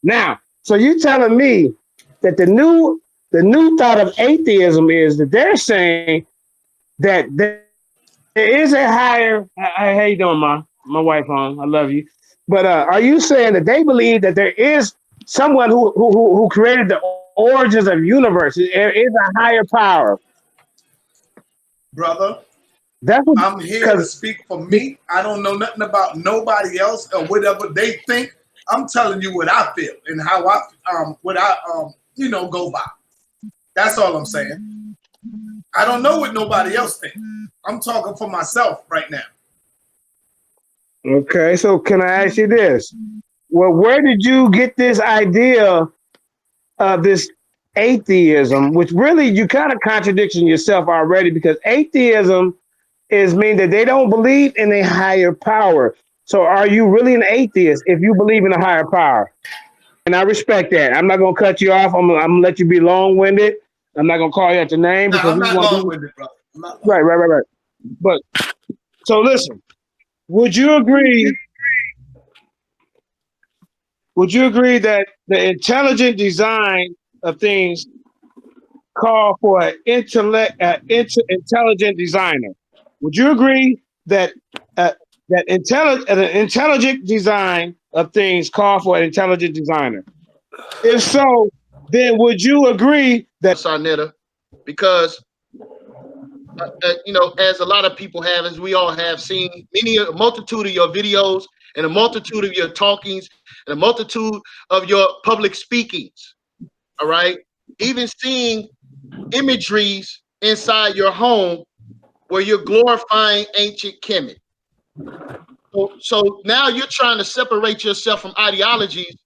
Now, so you telling me that the new thought of atheism is that they're saying that there is a higher. How you doing, ma? My wife home. I love you. But are you saying that they believe that there is someone who created the origins of universe? There is a higher power. Brother, That's what I'm here to because speak for me. I don't know nothing about nobody else or whatever they think. I'm telling you what I feel and how I what I go by. That's all I'm saying. I don't know what nobody else thinks. I'm talking for myself right now. okay. So can I ask you this? Well, where did you get this idea of this atheism, which really you kind of contradiction yourself already because atheism is mean that they don't believe in a higher power. So are you really an atheist if you believe in a higher power? And I respect that. I'm not gonna cut you off. I'm gonna let you be long winded. I'm not gonna call you at your name No, because I'm we not want long to. winded, brother. I'm not long. Right. But so listen, would you agree? Would you agree that the intelligent design of things call for an intelligent designer? Would you agree that uh, an intelligent design of things call for an intelligent designer? If so, then would you agree that Saneter, because as a lot of people have, as we all have seen, a multitude of your videos and a multitude of your talkings and a multitude of your public speakings. All right, even seeing imageries inside your home where you're glorifying ancient Kemet. So now you're trying to separate yourself from ideologies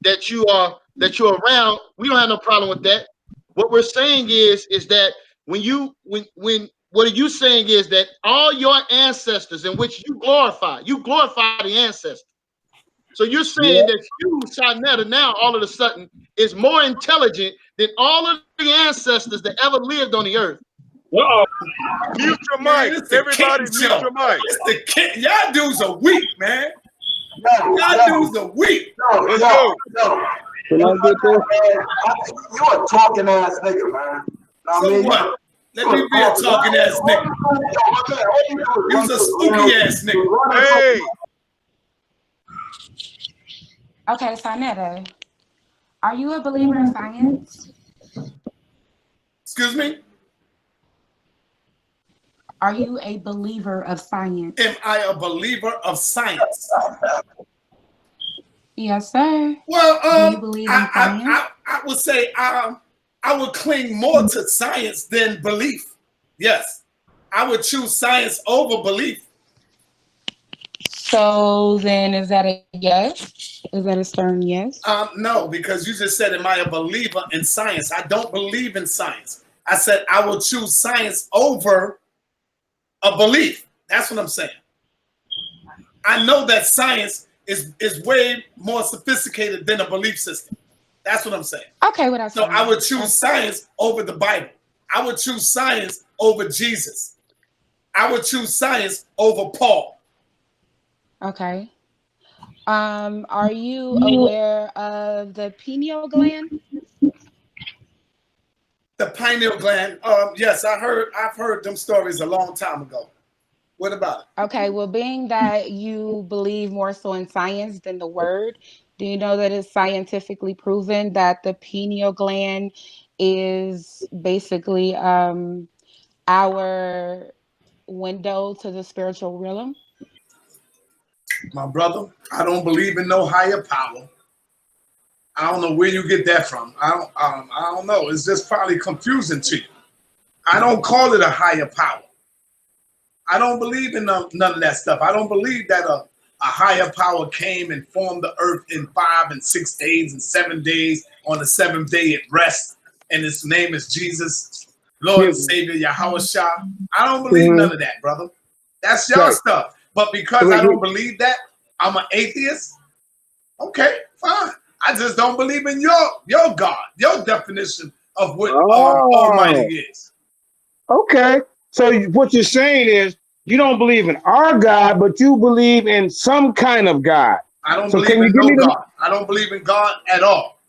that you're around. We don't have no problem with that. What we're saying is that when what are you saying is that all your ancestors in which you glorify the ancestors. So you're saying that you, Saneter, now all of a sudden is more intelligent than all of the ancestors that ever lived on the earth. Uh-oh. Mute your mic. Everybody mute your mic. It's the kid. Y'all dudes are weak, man. Y'all dudes are weak. Let's go. Can I get this? You a talking ass nigga, man. So what? Let me be a talking ass nigga. You's a spooky ass nigga. Hey, Okay, Saneter, are you a believer in science? Excuse me? Are you a believer of science? Am I a believer of science? Yes, sir. Well, Do you believe in science? I would say I would cling more to science than belief. Yes, I would choose science over belief. So then is that a yes? Is that a stern yes? No, because you just said, am I a believer in science? I don't believe in science. I said I will choose science over a belief. That's what I'm saying. I know that science is way more sophisticated than a belief system. That's what I'm saying. Okay, what else? So I would choose science over the Bible. I would choose science over Jesus. I would choose science over Paul. Okay. Are you aware of the pineal gland? The pineal gland. Yes, I've heard them stories a long time ago. What about it? Okay, well, being that you believe more so in science than the word, do you know that it's scientifically proven that the pineal gland is basically our window to the spiritual realm? My brother, I don't believe in no higher power. I don't know where you get that from. I don't know. It's just probably confusing to you. I don't call it a higher power. I don't believe in none of that stuff. I don't believe that a higher power came and formed the earth in 5 and 6 days and 7 days. On the 7th day it rests, and its name is Jesus, Lord and Savior Yahweh Shah. I don't believe none of that, brother. That's your stuff. But because I don't believe that, I'm an atheist. Okay, fine. I just don't believe in your God, your definition of what Almighty is. Okay. So what you're saying is you don't believe in our God, but you believe in some kind of God. I don't believe in no God. I don't believe in God at all.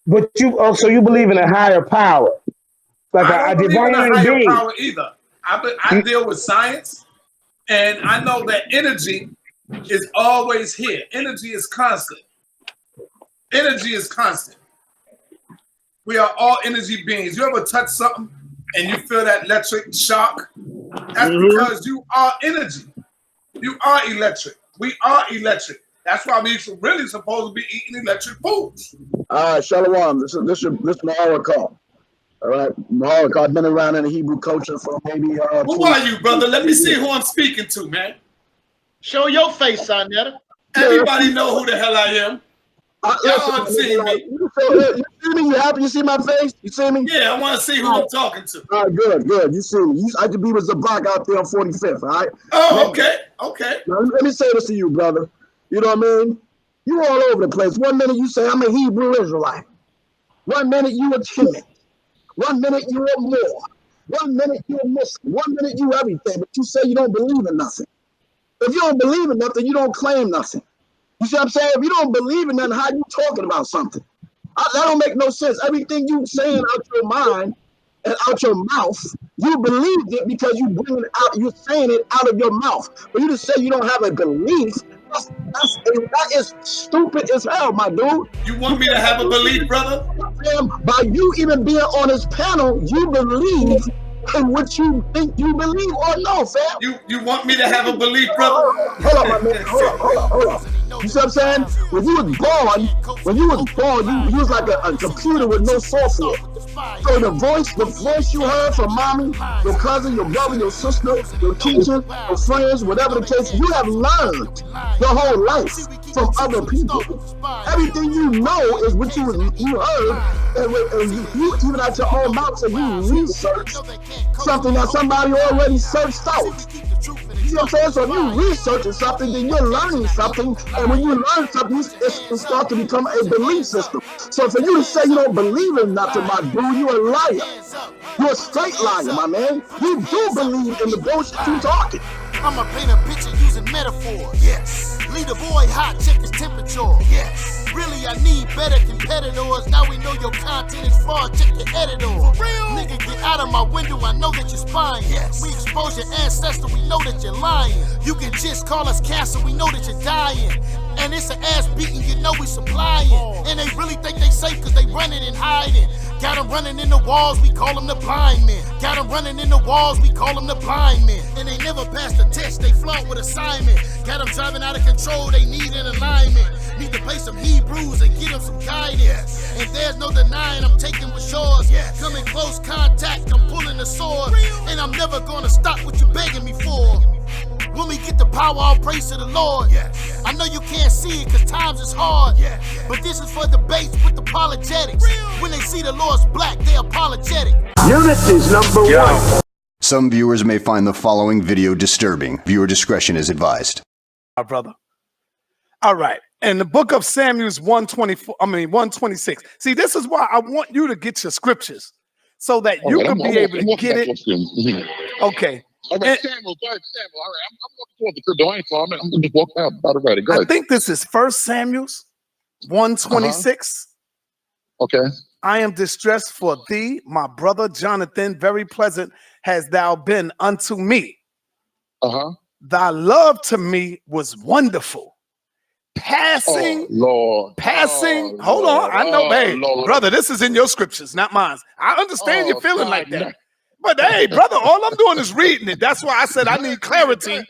But so you believe in a higher power, like I a don't believe in a divine higher being. power either. I deal with science, and I know that energy is always here. Energy is constant. Energy is constant. We are all energy beings. You ever touch something and you feel that electric shock? That's because you are energy. You are electric. We are electric. That's why we really supposed to be eating electric foods. All right, Shalom. This is Maharakal. All right, Maharakal. I've been around in the Hebrew culture for maybe. Who are you, brother? Let me see who I'm speaking to, man. Show your face, Saneter. Everybody know who the hell I am. Y'all see me. You see me? You happy? You see my face? You see me? Yeah, I want to see who I'm talking to. All right, good. You see me. I could be with Zabak out there on 45th, all right? Oh, okay. Now, let me say this to you, brother. You know what I mean? You all over the place. 1 minute you say, I'm a Hebrew Israelite. 1 minute you a Kemet. 1 minute you a Moor. 1 minute you a Muslim. 1 minute you everything, but you say you don't believe in nothing. If you don't believe in nothing, you don't claim nothing. You see what I'm saying? If you don't believe in nothing, how you talking about something? That don't make no sense. Everything you saying out your mind and out your mouth, you believed it because you bring it out. You're saying it out of your mouth. But you just say you don't have a belief. That is stupid as hell, my dude. You want me to have a belief, brother? By you even being on this panel, you believe in what you think you believe or no, fam. You want me to have a belief, brother? Hold on, my man. Hold on. You see what I'm saying? When you was born, you was like a computer with no software. So the voice you heard from mommy, your cousin, your brother, your sister, your teacher, your friends, whatever the case, you have learned your whole life from other people. Everything you know is what you heard, and you even at your own mouth, so you research something that somebody already searched out. You see what I'm saying? So if you researching something, then you're learning something, and when you learn something, it starts to become a belief system. So for you to say you don't believe in nothing, my dude, you're a liar. You're a straight liar, my man. You do believe in the bullshit you talking. I'ma paint a picture using metaphors. Yes. Lead a boy hot, check his temperature. Yes. Really, I need better competitors. Now we know your content is flawed, check your editor. For real? Nigga, get out of my window, I know that you're spying. Yes. We expose your ancestor, we know that you're lying. You can just call us cancer, we know that you're dying. And it's an ass beating, you know we supplying. And they really think they safe cause they running and hiding. Got them running in the walls, we call them the blind men. Got them running in the walls, we call them the blind men. And they never pass the test, they flaunt with assignment. Got them driving out of control, they need an alignment. Need to play some Hebrews and get them some guidance. And there's no denying I'm taking with yours. Come in close contact, I'm pulling the sword. And I'm never gonna stop what you begging me for. When we get the power, all praise to the Lord. I know you can't see it cause times is hard. But this is for debates with apologetics. When they see the Lord's black, they apologetic. Unity's number one. Some viewers may find the following video disturbing. Viewer discretion is advised. Our brother. All right. In the book of Samuel's 126. See, this is why I want you to get your scriptures so that you can be able to get it. Okay. All right, Samuel, go ahead, Samuel. All right, I'm walking toward the crib, though. I ain't far. I'm just walking out about it ready. Go ahead. I think this is 1 Samuel's 126. Okay. I am distressed for thee, my brother Jonathan. Very pleasant hast thou been unto me. Thy love to me was wonderful. Passing. Lord. Hold on. I know, babe. Brother, this is in your scriptures, not mine. I understand you're feeling like that. But hey, brother, all I'm doing is reading it. That's why I said I need clarity.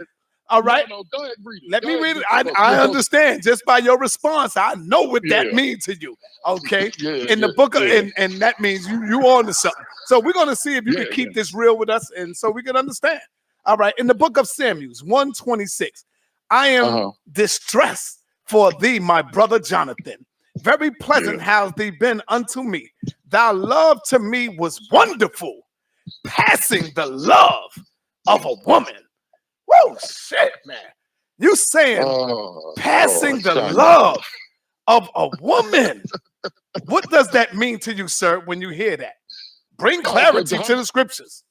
All right. No, go ahead, read it. Let me read it. I understand just by your response. I know what that means to you. Okay. In the book of, and that means you on to something. So we're going to see if you can keep this real with us and so we can understand. All right. In the book of Samuel's 126, I am distressed for thee, my brother Jonathan. Very pleasant has thee been unto me. Thy love to me was wonderful. Passing the love of a woman. Whoa, shit, man. You saying passing the love of a woman. What does that mean to you, sir, when you hear that? Bring clarity to the scriptures.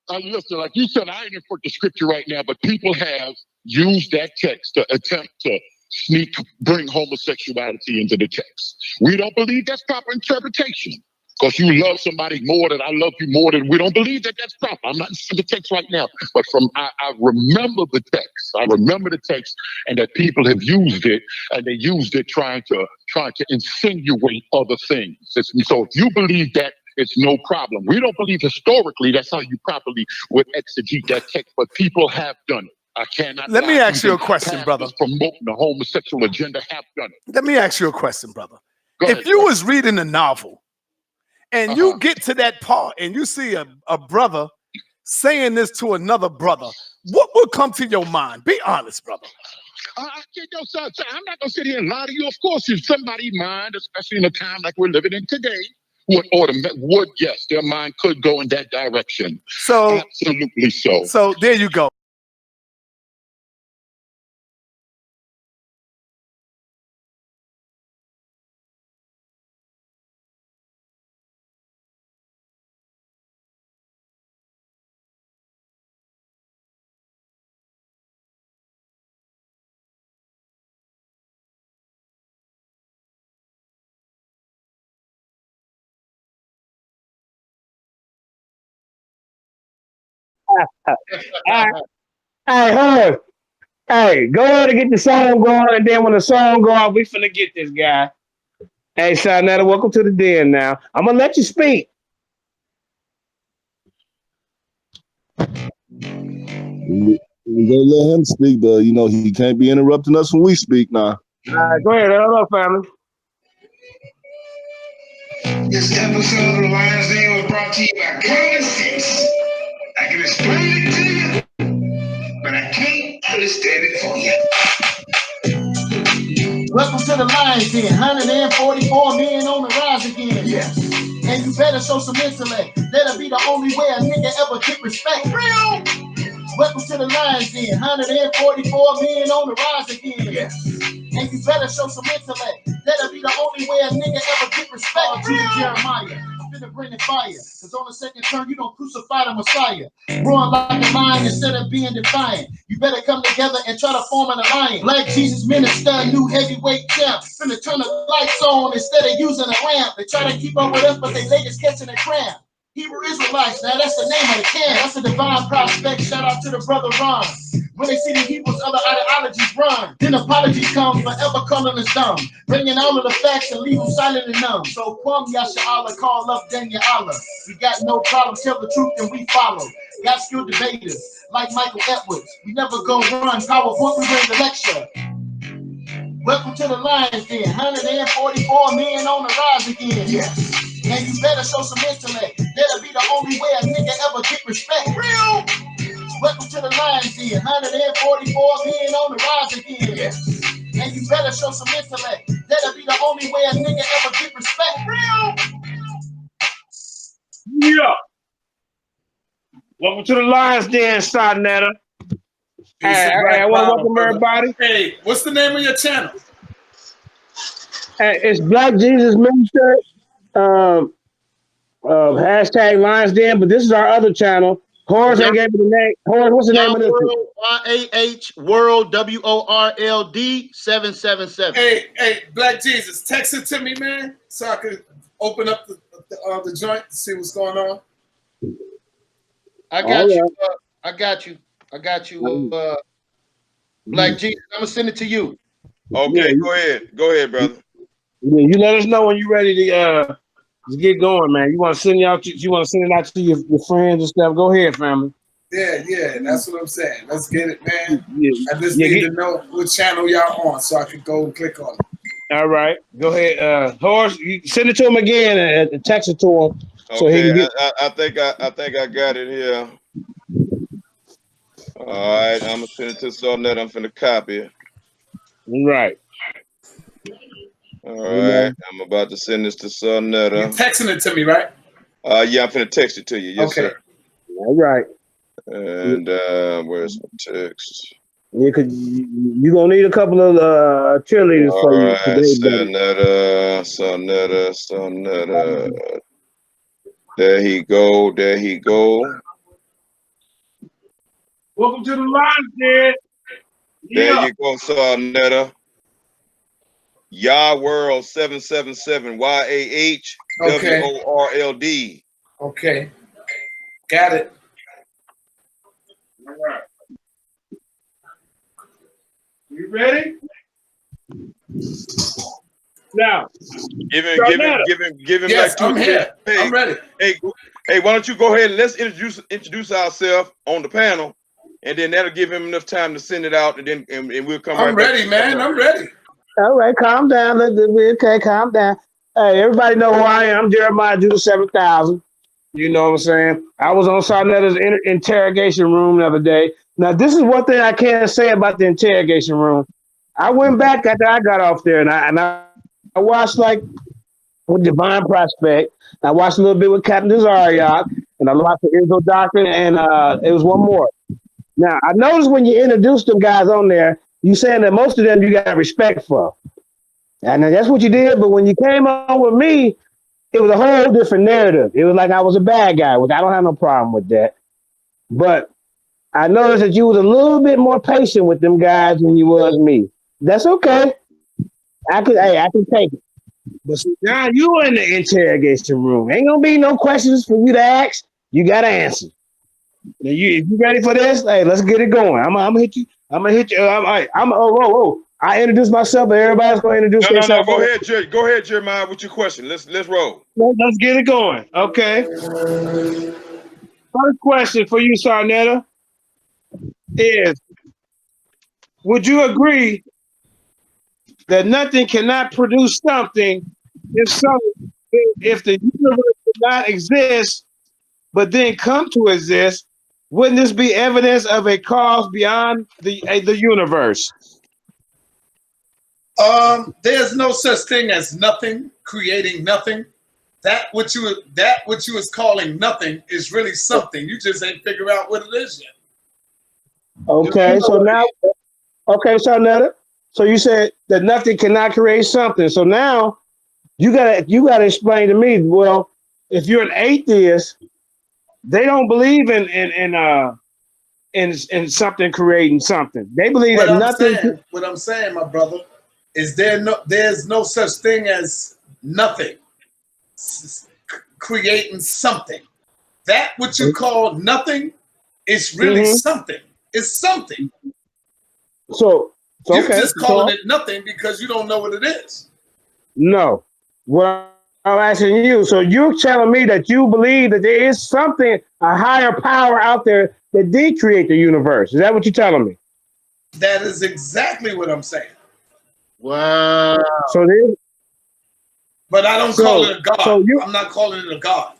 Listen, like you said, I ain't in for the scripture right now, but people have used that text to attempt to bring homosexuality into the text. We don't believe that's proper interpretation. Because you love somebody more than I love you more than we don't believe that that's proper. I'm not in the text right now, but I remember the text. I remember the text, and that people have used it, and they used it trying to insinuate other things. So if you believe that, it's no problem. We don't believe historically that's how you properly would exegete that text, but people have done it. I cannot. Let me ask you a question, brother. Promoting the homosexual agenda have done it. Let me ask you a question, brother. Ahead, if you was reading a novel and you get to that part and you see a brother saying this to another brother, what would come to your mind? Be honest, brother. I'm not going to sit here and lie to you. Of course, if somebody's mind, especially in a time like we're living in today, yes, their mind could go in that direction. So absolutely so. So there you go. Hey, go ahead and get the song going, and then when the song go off, we finna get this guy. Hey, Saneter, welcome to the den now. I'm gonna let you speak. We're gonna let him speak, but you know he can't be interrupting us when we speak now. All right, go ahead. Hello, family. This episode of the Lion's Den was brought to you by common sense. I can explain it to you, but I can't understand it for you. Welcome to the Lion's Den. 144 million on the rise again. Yes. And you better show some intellect. That'll be the only way a nigga ever get respect. Real. Welcome to the Lion's Den. 144 million on the rise again. Yes. And you better show some intellect. That'll be the only way a nigga ever get respect. Real. Jeremiah. Finna bring the fire. Cause on the second turn, you don't crucify the Messiah. Roaring like a lion instead of being defiant. You better come together and try to form an alliance. Black Jesus minister, new heavyweight champ. Finna turn the lights on instead of using a lamp. They try to keep up with us, but they latest catching a cramp. Hebrew Israelites, now that's the name of the camp. That's a divine prospect. Shout out to the brother Ron. When they see the Hebrews, other ideologies run. Then apologies come, forever calling us dumb. Bringing all of the facts and leave them silent and numb. So Kwam Yasha Allah, call up Daniel Allah. We got no problem, tell the truth and we follow. Got skilled debaters, like Michael Edwards. We never go run, PowerPoint, we bring the lecture. Welcome to the Lion's Den. 144 million on the rise again. Yes. And you better show some intellect. That'll be the only way a nigga ever get respect. Real. Welcome to the Lion's Den. 144 million on the rise again. Yes. And you better show some intellect. That'll be the only way a nigga ever get respect. Real. Yeah. Welcome to the Lion's Den, Saneter. Hey, I want to welcome everybody. Hey, what's the name of your channel? Hey, it's Black Jesus Minister. Hashtag Lion's Den, but this is our other channel. Horace, I gave you the name. Horace, what's the name of this? YAH World WORLD 777. Hey, Black Jesus, text it to me, man, so I could open up the joint to see what's going on. I got you. I got you. Black Jesus, I'm gonna send it to you. Okay, go ahead, brother. Yeah, you let us know when you're ready to get going, man. You want to send it out to your friends and stuff. Go ahead, family. Yeah, that's what I'm saying. Let's get it, man. I just need to know what channel y'all on so I can go and click on it. All right, go ahead, Horace. You send it to him again and text it to him. So Okay, he can get. I think I got it here. All right, I'm gonna send it to Saneter. I'm finna copy it. Right. All right, I'm about to send this to Saneter. You're texting it to me, right? Yeah, I'm finna text it to you. Yes, sir. All right. And where's my text? Yeah, cause you're gonna need a couple of cheerleaders for you today, Saneter. There he go. Welcome to the Lion's Den. There you go, Saneter. Yah World 777 YAHWORLD. Okay. Got it. All right. You ready? Now, Give him yes, like 2 I'm here. Hey, I'm ready. Hey, why don't you go ahead and let's introduce ourselves on the panel, and then that'll give him enough time to send it out, and then and we'll come right back. I'm ready, man. I'm ready. All right, calm down. Okay, calm down. Hey, everybody know who I am. I'm Jeremiah Judah 7000. You know what I'm saying? I was on Saneter's interrogation room the other day. Now, this is one thing I can't say about the interrogation room. I went back after I got off there, and I watched like with Divine Prospect. I watched a little bit with Captain Desariat, and I watched the Israel Doctrine, and it was one more. Now, I noticed when you introduced them guys on there, you saying that most of them you got respect for. And that's what you did, but when you came on with me, it was a whole different narrative. It was like I was a bad guy, which I don't have no problem with that. But I noticed that you was a little bit more patient with them guys than you was me. That's okay. I can take it. But see, now you in the interrogation room. Ain't gonna be no questions for you to ask. You gotta answer. Now if you ready for this, hey, let's get it going. I'm gonna hit you. I introduced myself, but everybody's gonna introduce themselves. Go ahead, Jeremiah, with your question. Let's roll. Let's get it going. Okay. First question for you, Saneter, is: would you agree that nothing cannot produce something if the universe did not exist, but then come to exist? Wouldn't this be evidence of a cause beyond the universe? There's no such thing as nothing creating nothing. That what you is calling nothing is really something. You just ain't figure out what it is yet. Okay, so now, Saneter, so you said that nothing cannot create something. So now you gotta explain to me. Well, if you're an atheist, they don't believe in something creating something. They believe that nothing. What I'm saying, my brother, is there's no such thing as nothing creating something. That what you call nothing is really something. It's something. So you're just calling it nothing because you don't know what it is. No. Well, I'm asking you. So you're telling me that you believe that there is something, a higher power out there that did create the universe. Is that what you're telling me? That is exactly what I'm saying. Wow. So there's, but I don't call it a God. I'm not calling it a God.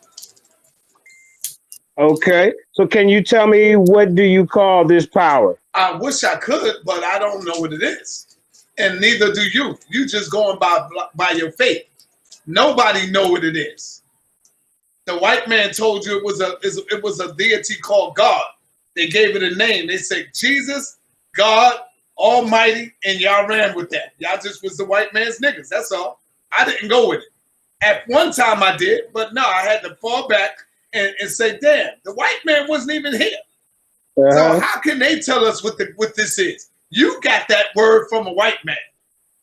Okay. So can you tell me, what do you call this power? I wish I could, but I don't know what it is. And neither do you. You just going by your faith. Nobody know what it is. The white man told you it was a deity called God. They gave it a name. They said Jesus, God, Almighty, and y'all ran with that. Y'all just was the white man's niggas. That's all. I didn't go with it. At one time I did, but no, I had to fall back and say, damn, the white man wasn't even here. So how can they tell us what this is? You got that word from a white man.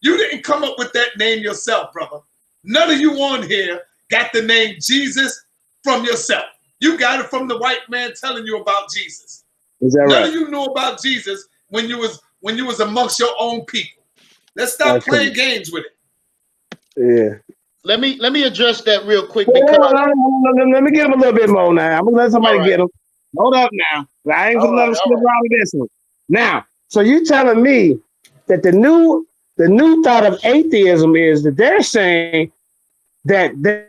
You didn't come up with that name yourself, brother. None of you on here got the name Jesus from yourself. You got it from the white man telling you about Jesus. Is that right? None of you knew about Jesus when you was amongst your own people. Let's stop playing games with it. Yeah. Let me address that real quick. Let me get him a little bit more now. I'm gonna let somebody get him. Hold up now. I ain't gonna let him slip out of this one. Now, so you telling me that the new thought of atheism is that they're saying that there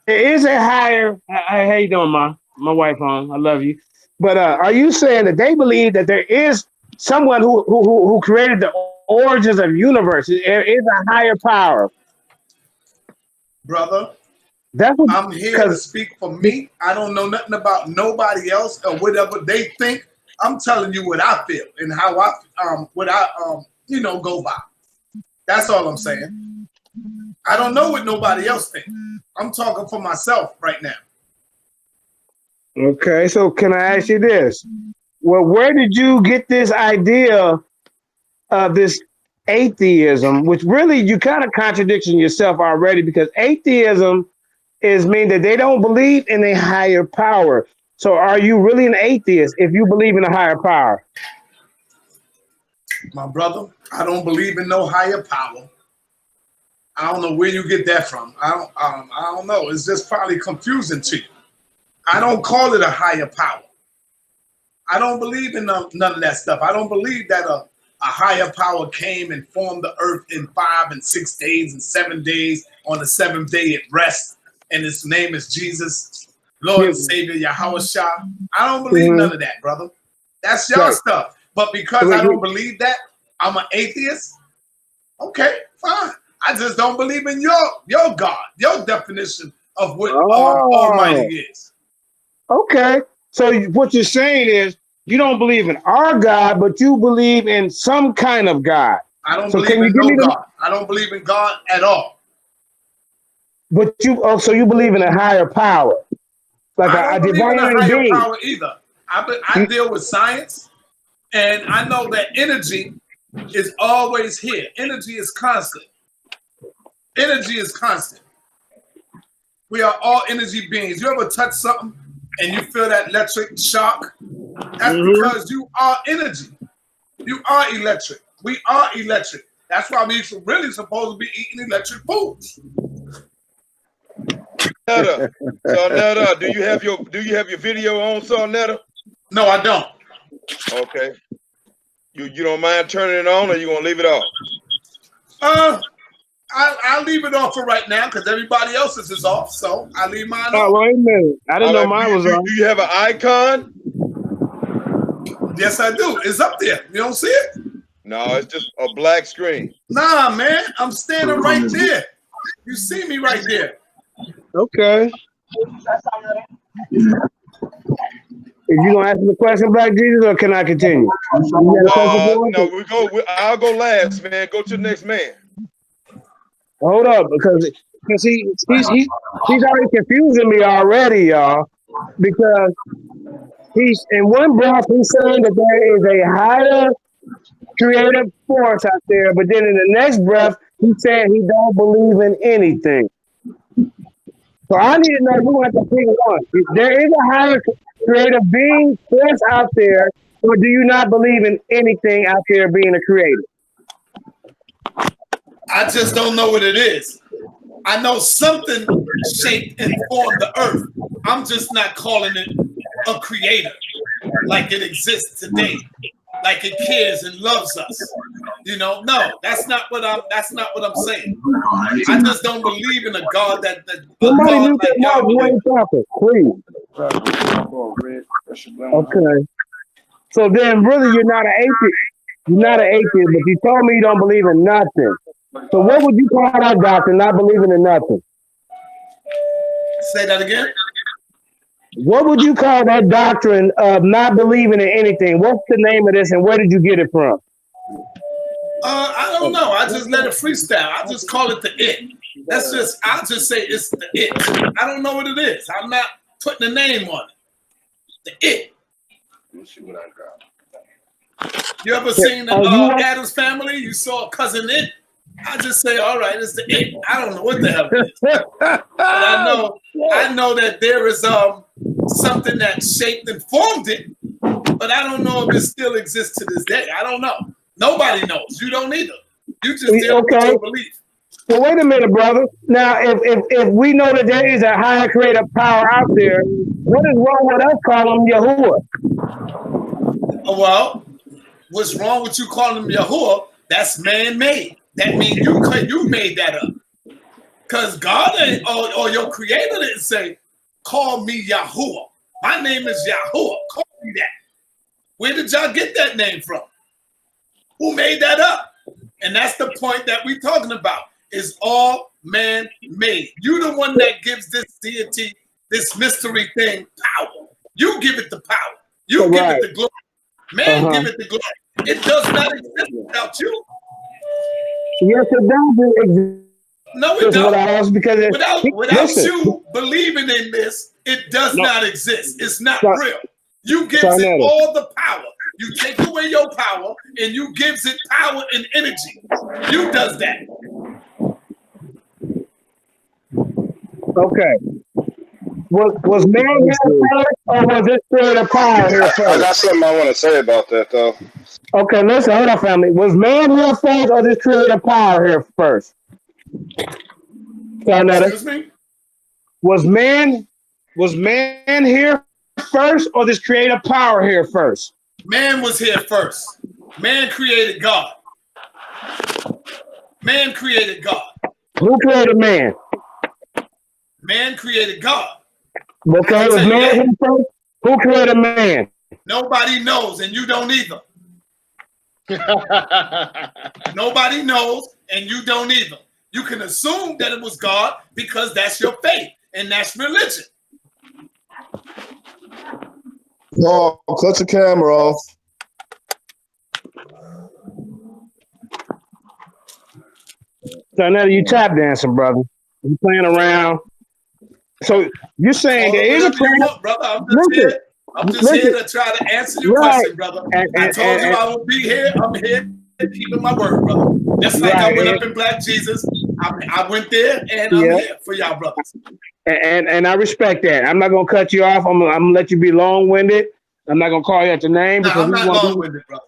is a higher. How you doing, my wife home? I love you. But are you saying that they believe that there is someone who created the origins of the universe? There is a higher power, brother. I'm here to speak for me. I don't know nothing about nobody else or whatever they think. I'm telling you what I feel and how I go by. That's all I'm saying. I don't know what nobody else thinks. I'm talking for myself right now. Okay, so can I ask you this? Well, where did you get this idea of this atheism, which really you kind of contradiction yourself already, because atheism is mean that they don't believe in a higher power. So are you really an atheist if you believe in a higher power? My brother, I don't believe in no higher power. I don't know where you get that from. I don't know. It's just probably confusing to you. I don't call it a higher power. I don't believe in none of that stuff. I don't believe that a higher power came and formed the earth in 5 and 6 days and 7 days. On the 7th day it rests, and his name is Jesus, Lord and Savior Yahushua. I don't believe none of that, brother. That's your stuff. But because I don't believe that, I'm an atheist. Okay, fine. I just don't believe in your God, your definition of what Almighty is. Okay. So what you're saying is you don't believe in our God, but you believe in some kind of God. I don't believe in no God. I don't believe in God at all. But so you believe in a higher power, like I don't believe in a divine higher being. power either. I deal with science, and I know that energy is always here. Energy is constant. Energy is constant. We are all energy beings. You ever touch something and you feel that electric shock? That's because you are energy. You are electric. We are electric. That's why we really supposed to be eating electric foods. Saneter, do you have your video on, Saneter? No, I don't. Okay. You don't mind turning it on, or you gonna leave it off? I'll leave it off for right now because everybody else's is off, so I leave mine off. Wait a minute. I didn't know mine was on. Do you have an icon? Yes, I do. It's up there. You don't see it? No, it's just a black screen. Nah, man. I'm standing right there. You see me right there. Okay. If you gonna ask me the question, Black Jesus, or can I continue? No, I'll go last, man. Go to the next man. Hold up, because he's already confusing me already, y'all. Because he's in one breath he's saying that there is a higher creative force out there, but then in the next breath he's saying he don't believe in anything. So I need to know who has to pick one. If there is a higher creative being force out there, or do you not believe in anything out there being a creator? I just don't know what it is. I know something shaped and formed the earth. I'm just not calling it a creator like it exists today, like it cares and loves us. You know, no, that's not what I'm saying. I just don't believe in a God that somebody knew that Mark one topic, please. Okay. So then really you're not an atheist. You're not an atheist, but you told me you don't believe in nothing. So what would you call that doctrine, not believing in nothing? Say that again. What would you call that doctrine of not believing in anything? What's the name of this, and where did you get it from? I don't know. I just let it freestyle. I just call it the it. I'll just say it's the it. I don't know what it is. I'm not putting a name on it. The it. Let's see what I got. You ever seen the Addams Family? You saw Cousin It? I just say, all right, it's the it. I don't know what the hell it is. But I know that there is something that shaped and formed it, but I don't know if it still exists to this day. I don't know. Nobody knows. You don't either. You just deal with your belief. Well, wait a minute, brother. Now, if we know that there is a higher creative power out there, what is wrong with us calling him Yahuwah? Well, what's wrong with you calling him Yahuwah? That's man-made. That means you made that up. Because God ain't, or your creator didn't say, call me Yahuwah. My name is Yahuwah. Call me that. Where did y'all get that name from? Who made that up? And that's the point that we're talking about. Is all man-made. You the one that gives this deity, this mystery thing, power. You give it the power. You give it the glory. Man give it the glory. It does not exist without you. Yes, it does exist. No, it doesn't. Because without you believing in this, it does not exist. It's not real. You give it all the power. You take away your power and you gives it power and energy. You does that. Okay. Was man here first, or was this spirit of power here first? I got something I want to say about that, though. Okay, listen, hold on, family. Was man here first, or this creative power here first? Excuse me? Was man here first, or this creative power here first? Man was here first. Man created God. Man created God. Who created man? Man created God. Okay, was man here first? Who created man? Nobody knows, and you don't either. Nobody knows, and you don't either. You can assume that it was God because that's your faith, and that's religion. No, cut the camera off. So now you tap dancing, brother. You playing around. So you're saying there is a prayer, brother. I'm just here to try to answer your question, brother. I told you I would be here. I'm here keeping my word, brother. Just like I went up in Black Jesus, I went there, and I'm here for y'all, brothers. And I respect that. I'm not gonna cut you off. I'm gonna let you be long-winded. I'm not gonna call you at your name. No, I'm not long-winded, brother.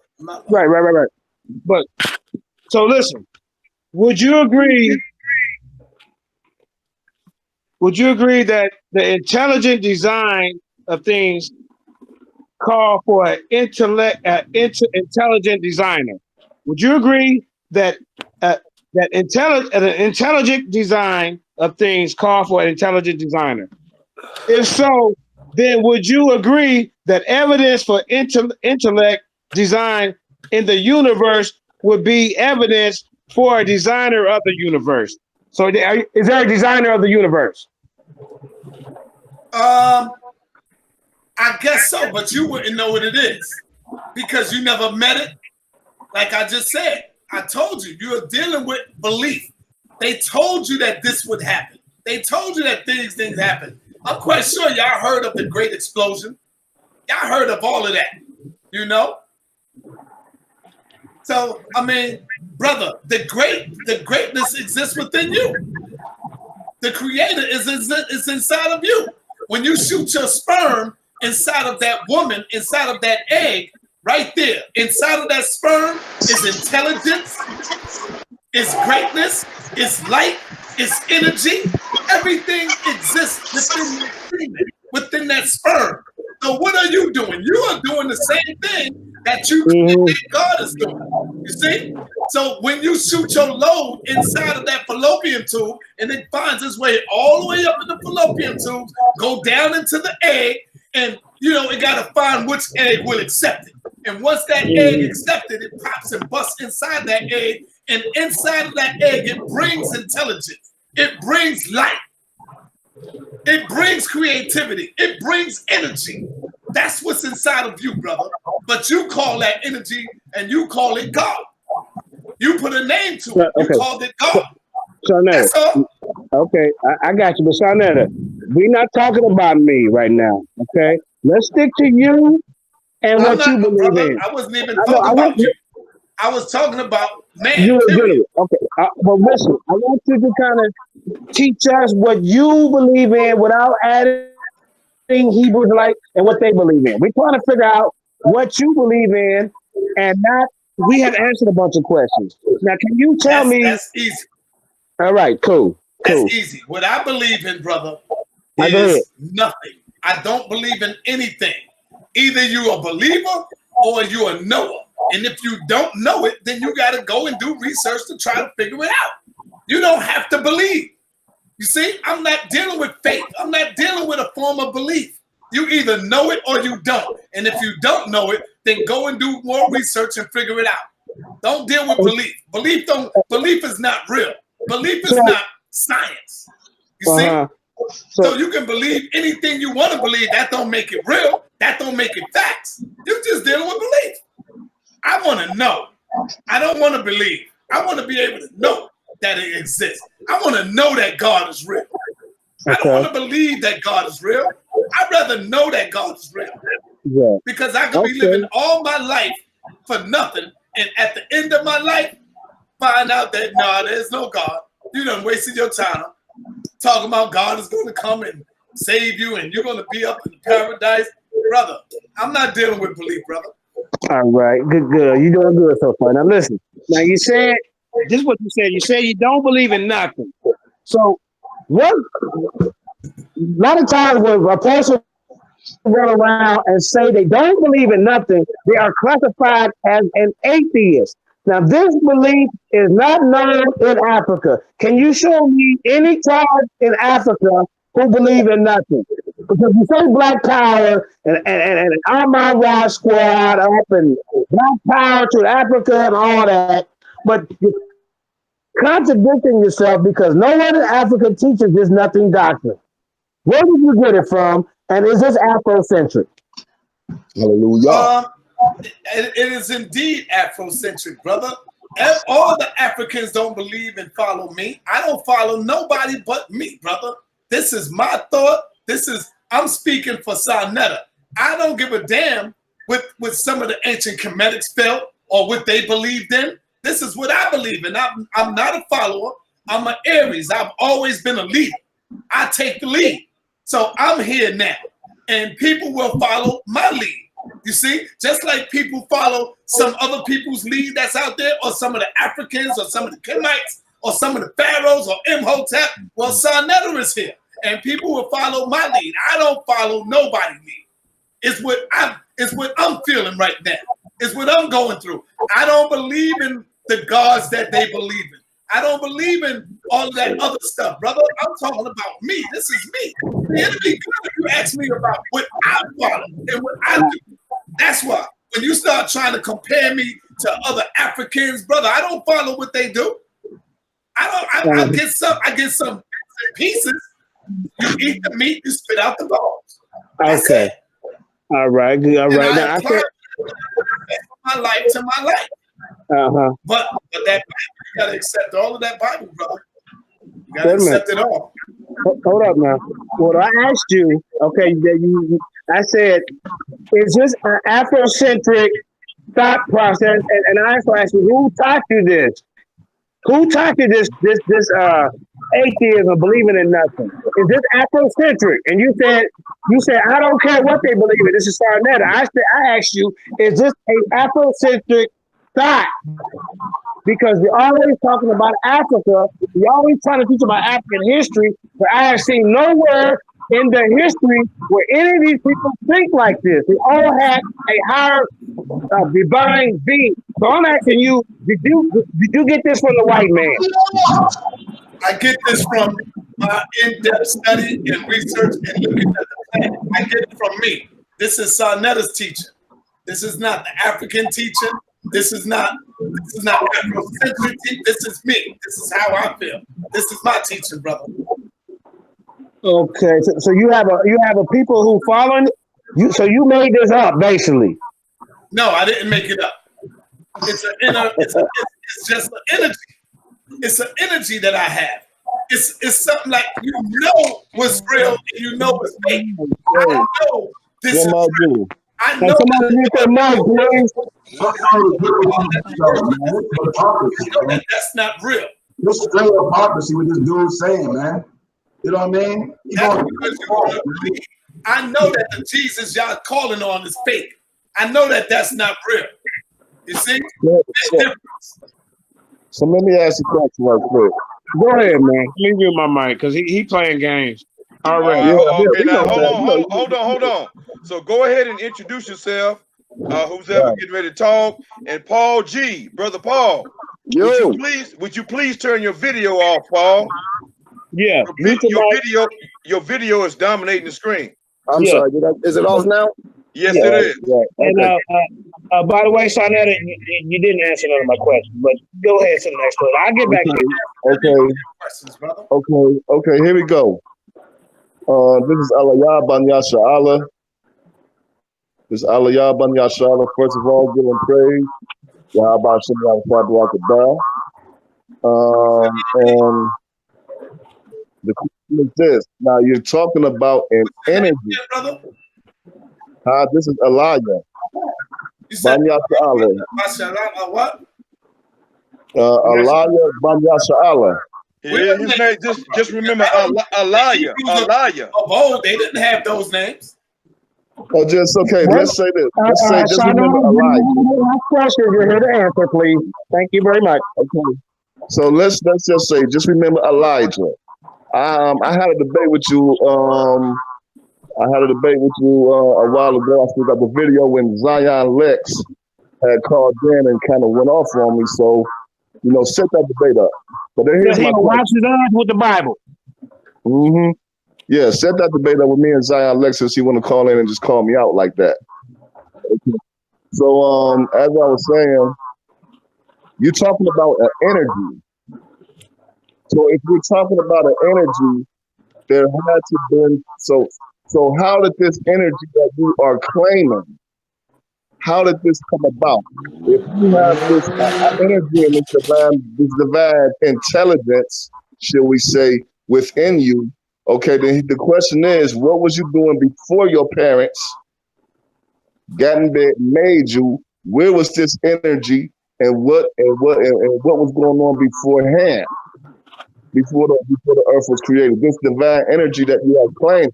Right. But so listen, would you agree? Would you agree that the intelligent design of things call for an intelligent designer? Would you agree that an intelligent design of things call for an intelligent designer? If so, then would you agree that evidence for intellect design in the universe would be evidence for a designer of the universe? So is there a designer of the universe? I guess so, but you wouldn't know what it is because you never met it. Like I just said, I told you, you're dealing with belief. They told you that this would happen. They told you that things happen. I'm quite sure y'all heard of the Great Explosion. Y'all heard of all of that, you know? So, I mean, brother, the greatness exists within you. The creator is inside of you. When you shoot your sperm inside of that woman, inside of that egg, right there, inside of that sperm is intelligence, is greatness, is light, is energy. Everything exists within that sperm. So what are you doing? You are doing the same thing that God is doing. You see? So when you shoot your load inside of that fallopian tube and it finds its way all the way up in the fallopian tube, go down into the egg, and it got to find which egg will accept it. And once that egg accepted, it pops and busts inside that egg, and inside of that egg, it brings intelligence. It brings light. It brings creativity. It brings energy. That's what's inside of you, brother. But you call that energy and you call it God. You put a name to it. You called it God. Saneter, okay, I got you. But Saneter, we're not talking about me right now, okay? Let's stick to you and what you believe in. I wasn't even talking about you. I was talking about man. You agree. Okay. Well, listen, I want you to kind of teach us what you believe in without adding Hebrews like and what they believe in. We're trying to figure out what you believe in and not. We have answered a bunch of questions. Now, can you tell me? That's easy. All right, cool. That's easy. What I believe in, brother, is nothing. I don't believe in anything. Either you're a believer or you're a knower. And if you don't know it, then you got to go and do research to try to figure it out. You don't have to believe. You see, I'm not dealing with faith. I'm not dealing with a form of belief. You either know it or you don't. And if you don't know it, then go and do more research and figure it out. Don't deal with belief. Belief is not real. Belief is not science. You see? So you can believe anything you want to believe. That don't make it real. That don't make it facts. You're just dealing with belief. I want to know. I don't want to believe. I want to be able to know that it exists. I want to know that God is real. I don't want to believe that God is real. I'd rather know that God is real. Yeah. Because I could be living all my life for nothing. And at the end of my life, find out that no, there's no God. You done wasted your time talking about God is going to come and save you and you're going to be up in paradise. Brother, I'm not dealing with belief, brother. All right, good. You're doing good so far. Now listen. Now you said this is what you said. You said you don't believe in nothing. So what? A lot of times when a person run around and say they don't believe in nothing, they are classified as an atheist. Now this belief is not known in Africa. Can you show me any tribe in Africa who believe in nothing? Because you say Black Power and Armand Ross Squad up and Black Power to Africa and all that, but you're contradicting yourself because no one in Africa teaches this nothing doctrine. Where did you get it from? And is this Afrocentric? Hallelujah. It is indeed Afrocentric, brother. All the Africans don't believe and follow me. I don't follow nobody but me, brother. This is my thought. I'm speaking for Saneter. I don't give a damn what some of the ancient Kemetics felt or what they believed in. This is what I believe in. I'm not a follower. I'm an Aries. I've always been a leader. I take the lead. So I'm here now. And people will follow my lead. You see, just like people follow some other people's lead that's out there, or some of the Africans, or some of the Kemites, or some of the pharaohs, or Imhotep. Well, Saneter is here, and people will follow my lead. I don't follow nobody's lead. It's what I'm feeling right now. It's what I'm going through. I don't believe in the gods that they believe in. I don't believe in all of that other stuff, brother. I'm talking about me. This is me. It'd be good if you ask me about what I follow and what I do. That's why when you start trying to compare me to other Africans, brother, I don't follow what they do. I get some pieces. You eat the meat, you spit out the bones. Okay. All right. Good. All right. Now, I said my life to my life. But that Bible, you gotta accept all of that Bible, brother. You gotta accept it all. Hold up now. What I asked you, okay, I said, is this an Afrocentric thought process? And I also asked you, who taught you this? Who taught you this atheism, believing in nothing? Is this Afrocentric? And you said, I don't care what they believe in. This is Saneter. I asked you, is this an Afrocentric thought? Because you're always talking about Africa. You're always trying to teach about African history, but I have seen nowhere in the history where any of these people think like this. They all have a higher divine being. So I'm asking you, did you get this from the white man? I get this from my in-depth study and research and looking at the planet. I get it from me. This is Saneter's teaching. This is not the African teaching. This is not Afrocentric. This is me. This is how I feel. This is my teaching, brother. Okay, so you have a people who following you. So you made this up, basically. No, I didn't make it up. It's just an energy. It's an energy that I have. It's something like you know what's real and you know what's fake. I know this is real. I know that that's not real. This is straight hypocrisy what this dude's saying, man. You know what I mean? I know that the Jesus y'all calling on is fake. I know that that's not real. You see? So let me ask you a question real quick. Go ahead, man. Let me mute my mic because he playing games. All right. Okay, now hold on. So go ahead and introduce yourself. Who's ever getting ready to talk? And Paul G, brother Paul. Would you please turn your video off, Paul? Yeah. Your video is dominating the screen. I'm sorry. Is it off now? Yes, it is. Yeah. And by the way, Saneter, you didn't answer none of my questions, but go ahead to the next one. I'll get back to you. Okay. Here we go. This is Aliyah Banyasha Allah. This is Aliyah Banyasha Allah. First of all, give him praise. Yahweh Shem Yahweh. And the question is this. Now you're talking about an energy. This is Aliyah. Banyasha Allah. What? Alaya Banyasha. Yeah, his name, just remember Alaya. Of old, they didn't have those names. Oh, just okay. Let's say this. Let's say just remember Elijah. Question, you're here to answer, please. Thank you very much. Okay. So let's just say just remember Elijah. I had a debate with you. I had a debate with you a while ago. I still got the video when Zion Lex had called in and kind of went off on me. So, you know, set that debate up. But here's my question. Watch his eyes with the Bible. Mm-hmm. Yeah, set that debate up with me and Zion Lex since he want to call in and just call me out like that. Okay. So, as I was saying, you're talking about an energy. So if we're talking about an energy, there had to been so how did this energy that you are claiming, how did this come about? If you have this energy and this divine intelligence, shall we say, within you, okay, then the question is, what was you doing before your parents got in bed, made you? Where was this energy and what was going on beforehand? Before the earth was created, this divine energy that you have claimed,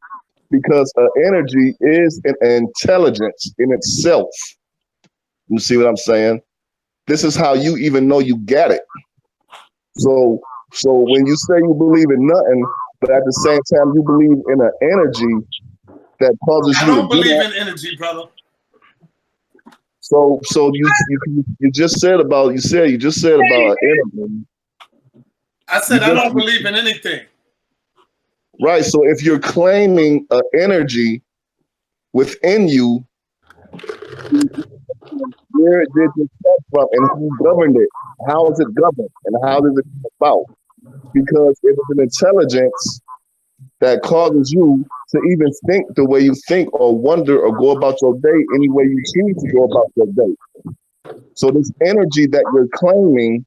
because energy is an intelligence in itself. You see what I'm saying? This is how you even know you got it. So when you say you believe in nothing, but at the same time you believe in an energy that causes you to believe in energy, brother. So you just said about energy. I said I don't believe in anything. Right. So if you're claiming an energy within you, where did it come from and who governed it? How is it governed and how does it come about? Because it is an intelligence that causes you to even think the way you think or wonder or go about your day any way you choose to go about your day. So this energy that you're claiming,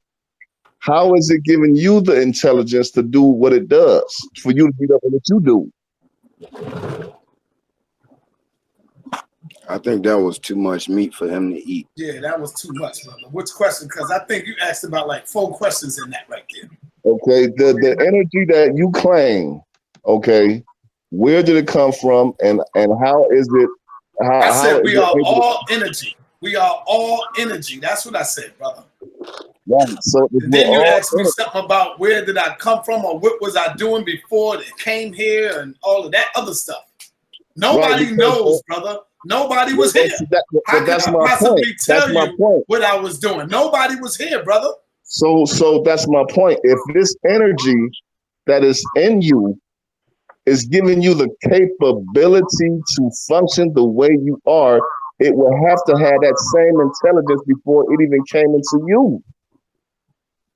how is it giving you the intelligence to do what it does for you to be able what you do? I think that was too much meat for him to eat. Yeah, that was too much, brother. Which question? Because I think you asked about like 4 questions in that right there. Okay, the energy that you claim, okay, where did it come from and how is it? I said we are all energy. We are all energy. That's what I said, brother. Right. So then you asked me something about where did I come from or what was I doing before it came here and all of that other stuff. Nobody knows, brother. Nobody was here. How can I possibly tell you what I was doing? Nobody was here, brother. So that's my point. If this energy that is in you is giving you the capability to function the way you are, it will have to have that same intelligence before it even came into you.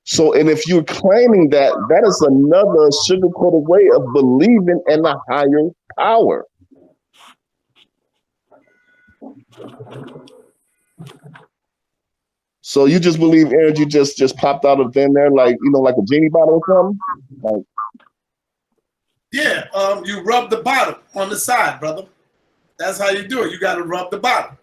So, and if you're claiming that, that is another sugar-coated way of believing in a higher power. So you just believe energy just popped out of thin air, like, you know, like a genie bottle or something? Like, yeah, you rub the bottle on the side, brother. That's how you do it. You got to rub the bottle.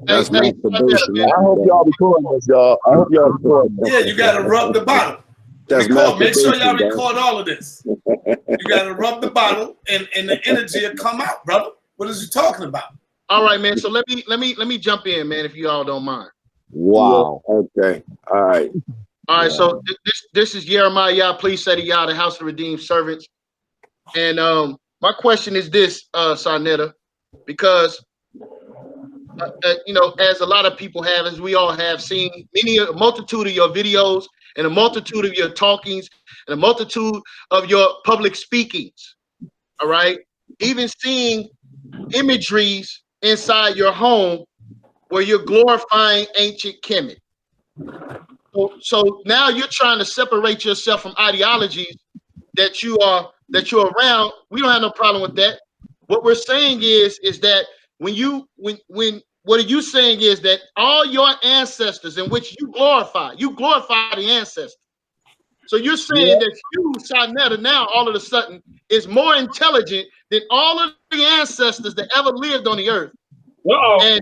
That's masturbation. I hope y'all recording this, y'all. I hope y'all recording this. Yeah, you got to rub the bottle. That's make sure y'all record all of this. You got to rub the bottle, and the energy will come out, brother. What is you talking about? All right, man. So let me jump in, man, if you all don't mind. Wow. Okay. All right. All right. So this is Jeremiah. Y'all, please say to y'all, the house of redeemed servants. And my question is this, Saneter, because you know, as a lot of people have, as we all have seen, a multitude of your videos and a multitude of your talkings and a multitude of your public speakings. All right. Even seeing imageries inside your home where you're glorifying ancient Kemet. So now you're trying to separate yourself from ideologies that you're around. We don't have no problem with that. What we're saying is that when what are you saying is that all your ancestors in which you glorify the ancestors. So you're saying that you, Saneter, now all of a sudden is more intelligent than all of the ancestors that ever lived on the earth. And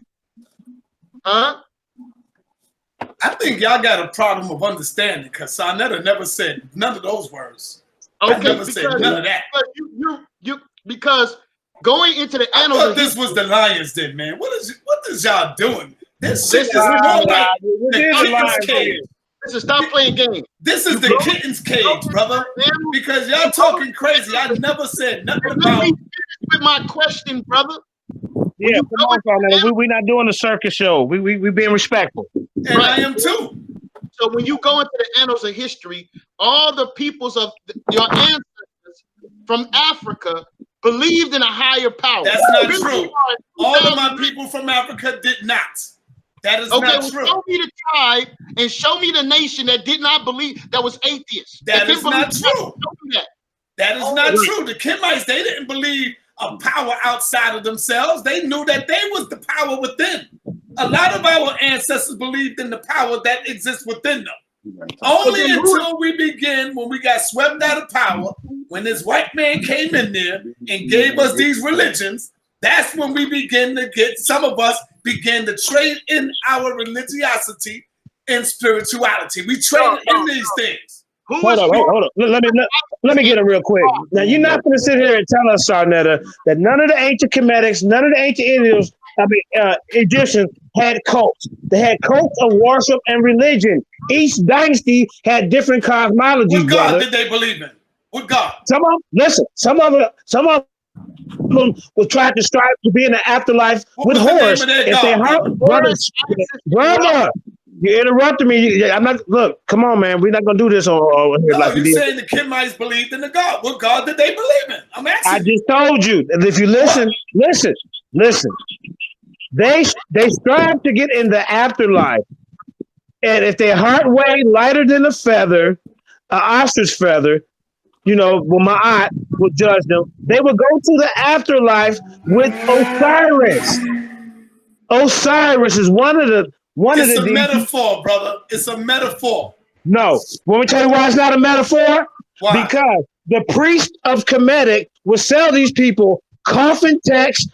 I think y'all got a problem of understanding because Saneter never said none of those words. Okay, I never said none of that. Because going into the I annals thought of this was the Lions Den, man. What is y'all doing? This shit is Listen, more like the kitten's cage. Listen, stop playing games. This is the kitten's cage, brother. Because y'all talking crazy. I never said nothing about. With my question, brother. Yeah, come on, Saneter. We're not doing a circus show. We being respectful. And I am too. So when you go into the annals of history, all the peoples of your ancestors from Africa believed in a higher power. That's not true. All of my people from Africa did not. That is not true. Show me the tribe and show me the nation that did not believe, that was atheist. That is not true. That is not true. The Kemites, they didn't believe a power outside of themselves. They knew that they was the power within. A lot of our ancestors believed in the power that exists within them. Only until we begin, when we got swept out of power, when this white man came in there and gave us these religions, that's when we begin to get, some of us begin to trade in our religiosity and spirituality. We trade in these things. Hold on. Let me get it real quick. Now, you're not going to sit here and tell us, Saneter, that none of the ancient Kemetics, none of the ancient Egyptians had cults. They had cults of worship and religion. Each dynasty had different cosmologies. What God did they believe in? What God? Some of them will try to strive to be in the afterlife with Horus. If they brother, you interrupted me. I'm not. Look, come on, man. We're not gonna do this on here. No, like you're saying the Kemites believed in the God. What God did they believe in? I'm asking. I just told you. If you listen. They strive to get in the afterlife, and if their heart weigh lighter than a feather, an ostrich feather, well, my aunt would judge them. They would go to the afterlife with Osiris. Osiris is one of the. It's a metaphor, brother. It's a metaphor. No. Want me to tell you why it's not a metaphor? Why? Because the priest of Kemetic would sell these people coffin texts,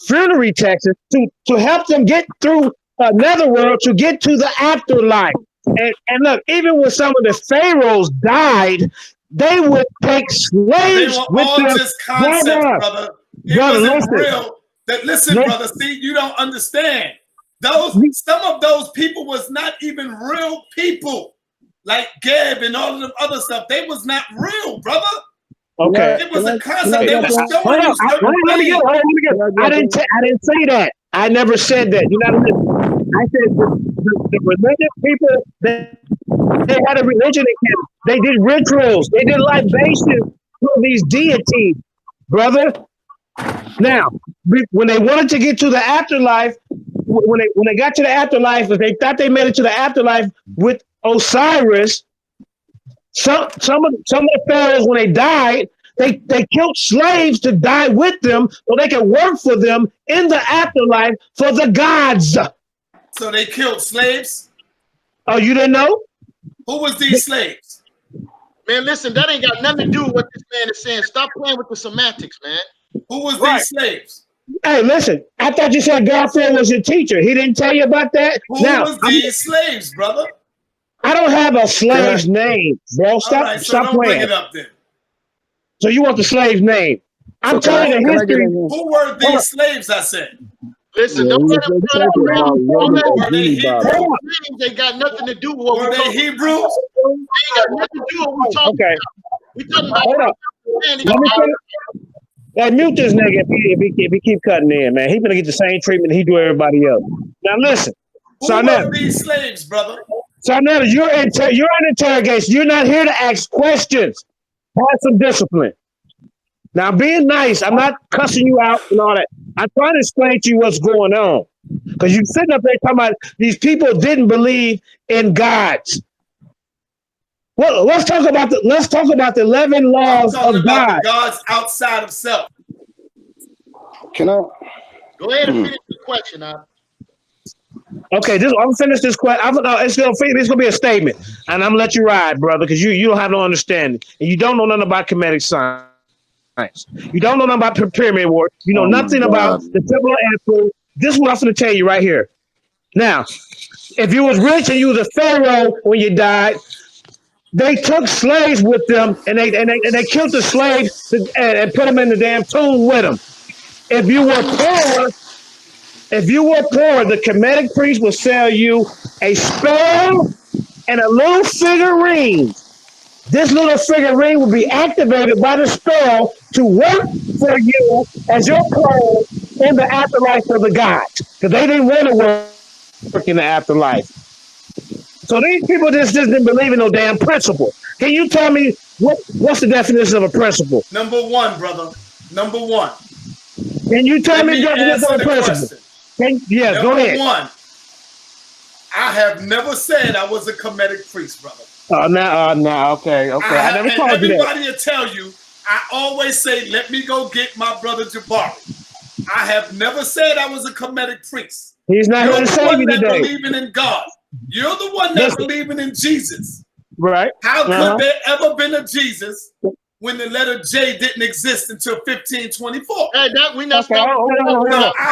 funerary texts to help them get through netherworld to get to the afterlife. And look, even when some of the pharaohs died, they would take slaves they were with all them. just concepts, brother. It wasn't real. Listen, brother. See, you don't understand. Some of those people was not even real people, like Geb and all of them other stuff. They was not real, brother. Okay, it was a concept. They was showing you. I didn't say that. I never said that. You're not listening. I said the religious people, they had a religion in them. They did rituals. They did libations to these deities, brother. Now, when they wanted to get to the afterlife, when they got to the afterlife, if they thought they made it to the afterlife with Osiris, some of the pharaohs, when they died, they killed slaves to die with them so they could work for them in the afterlife for the gods. So they killed slaves? Oh, you didn't know? Who was these slaves? Man, listen, that ain't got nothing to do with what this man is saying. Stop playing with the semantics, man. Who was these slaves? Hey, listen, I thought you said Godfrey was your teacher. He didn't tell you about that? Who was these slaves, brother? I don't have a slave's name, bro. Stop don't playing. Bring it up then. So you want the slave's name? I'm telling you history. Who were these slaves, I said? Listen, don't let them were they Hebrews? They got nothing to do with what we're talking about. Hebrews? They got nothing to do with what we're talking about. We're talking about. Hold up. Let me finish. Hey, mute this nigga if he keep cutting in, man. He gonna get the same treatment he do everybody else. Now listen, who were these slaves, brother? Saneter, you're in interrogation. You're not here to ask questions. Have some discipline. Now, being nice, I'm not cussing you out and all that. I'm trying to explain to you what's going on. Because you're sitting up there talking about these people didn't believe in gods. Well, let's talk about the 11 laws of God. Gods outside of self. Can I go ahead and finish the question, Okay, I'm gonna finish this question. It's gonna be a statement, and I'm gonna let you ride, brother, because you don't have no understanding, and you don't know nothing about Kemetic science. You don't know nothing about pyramid war. You know nothing about the temple of Anpu. This is what I'm gonna tell you right here. Now, If you was rich and you was a pharaoh when you died, they took slaves with them and they killed the slaves and put them in the damn tomb with them. If you were poor, the Kemetic priest would sell you a spell and a little figurine. This little figurine will be activated by the spell to work for you as your clone in the afterlife of the gods. Because they didn't want to work in the afterlife. So these people just didn't believe in no damn principle. Can you tell me what's the definition of a principle? Number one, brother. Number one. Can you tell me the definition of a principle? Yes, go ahead. Number one. I have never said I was a Kemetic priest, brother. No, okay. I never told you that. Everybody will tell you, I always say, let me go get my brother Jabari. I have never said I was a Kemetic priest. He's not going to say you today. Believing in God. You're the one that's believing in Jesus. Right. How could there ever been a Jesus when the letter J didn't exist until 1524? Hey, that we not I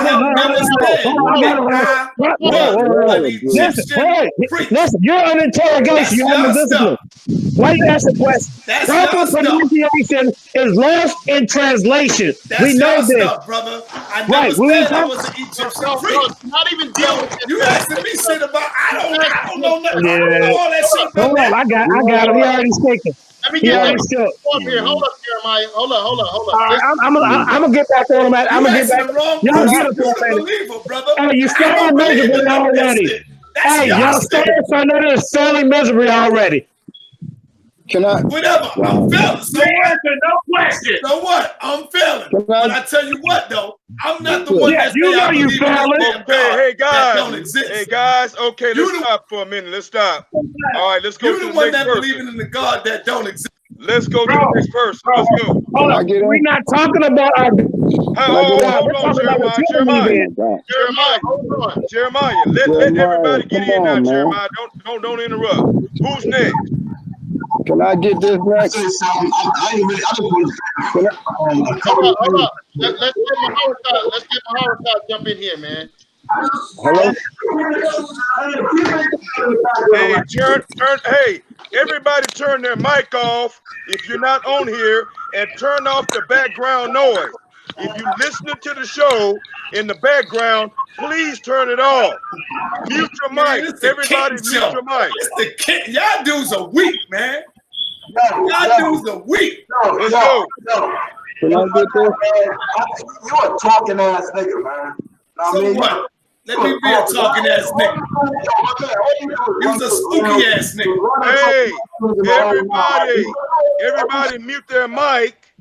have never said Listen, you're on interrogation. You're on discipline. Why you ask a question? Proper pronunciation is lost in translation. We know this, brother. I never said I was an Egyptian priest. Not even deal with you asking me shit about. I don't know nothing. I don't know all that shit. Hold on, I got him. He already speaking. Let me get back here. Hold up, Jeremiah. Hold up. I'm gonna get back on him. I'm gonna get back. Y'all get up, brother. Hey, you failing miserably already. Hey, y'all Saneter is failing miserably already. Can I? Whatever. I'm failing. So what? No question. So what? I'm failing. But I tell you what, though, I'm not the one that's you know you failing. Hey guys. Okay, let's stop for a minute. Let's stop. All right, let's go to the next person. You're the one that believing in the God that don't exist. Let's go to the next person. Let's go. Hold on. We're not talking about our. Hold on, Jeremiah. Let everybody get in now, Jeremiah. Don't interrupt. Who's next? Can I get this next? Hold up. Let's get Maharakat jump in here, man. Hello? Hey, everybody turn their mic off if you're not on here and turn off the background noise. If you're listening to the show in the background, please turn it off. Mute your mic. Everybody mute your mic. Y'all dudes are weak, man. Y'all dudes are weak. Let's go. Can I get this? You a talking ass nigga, man. So what? Let me be a talking ass nigga. He was a spooky ass nigga. Hey, everybody mute their mic,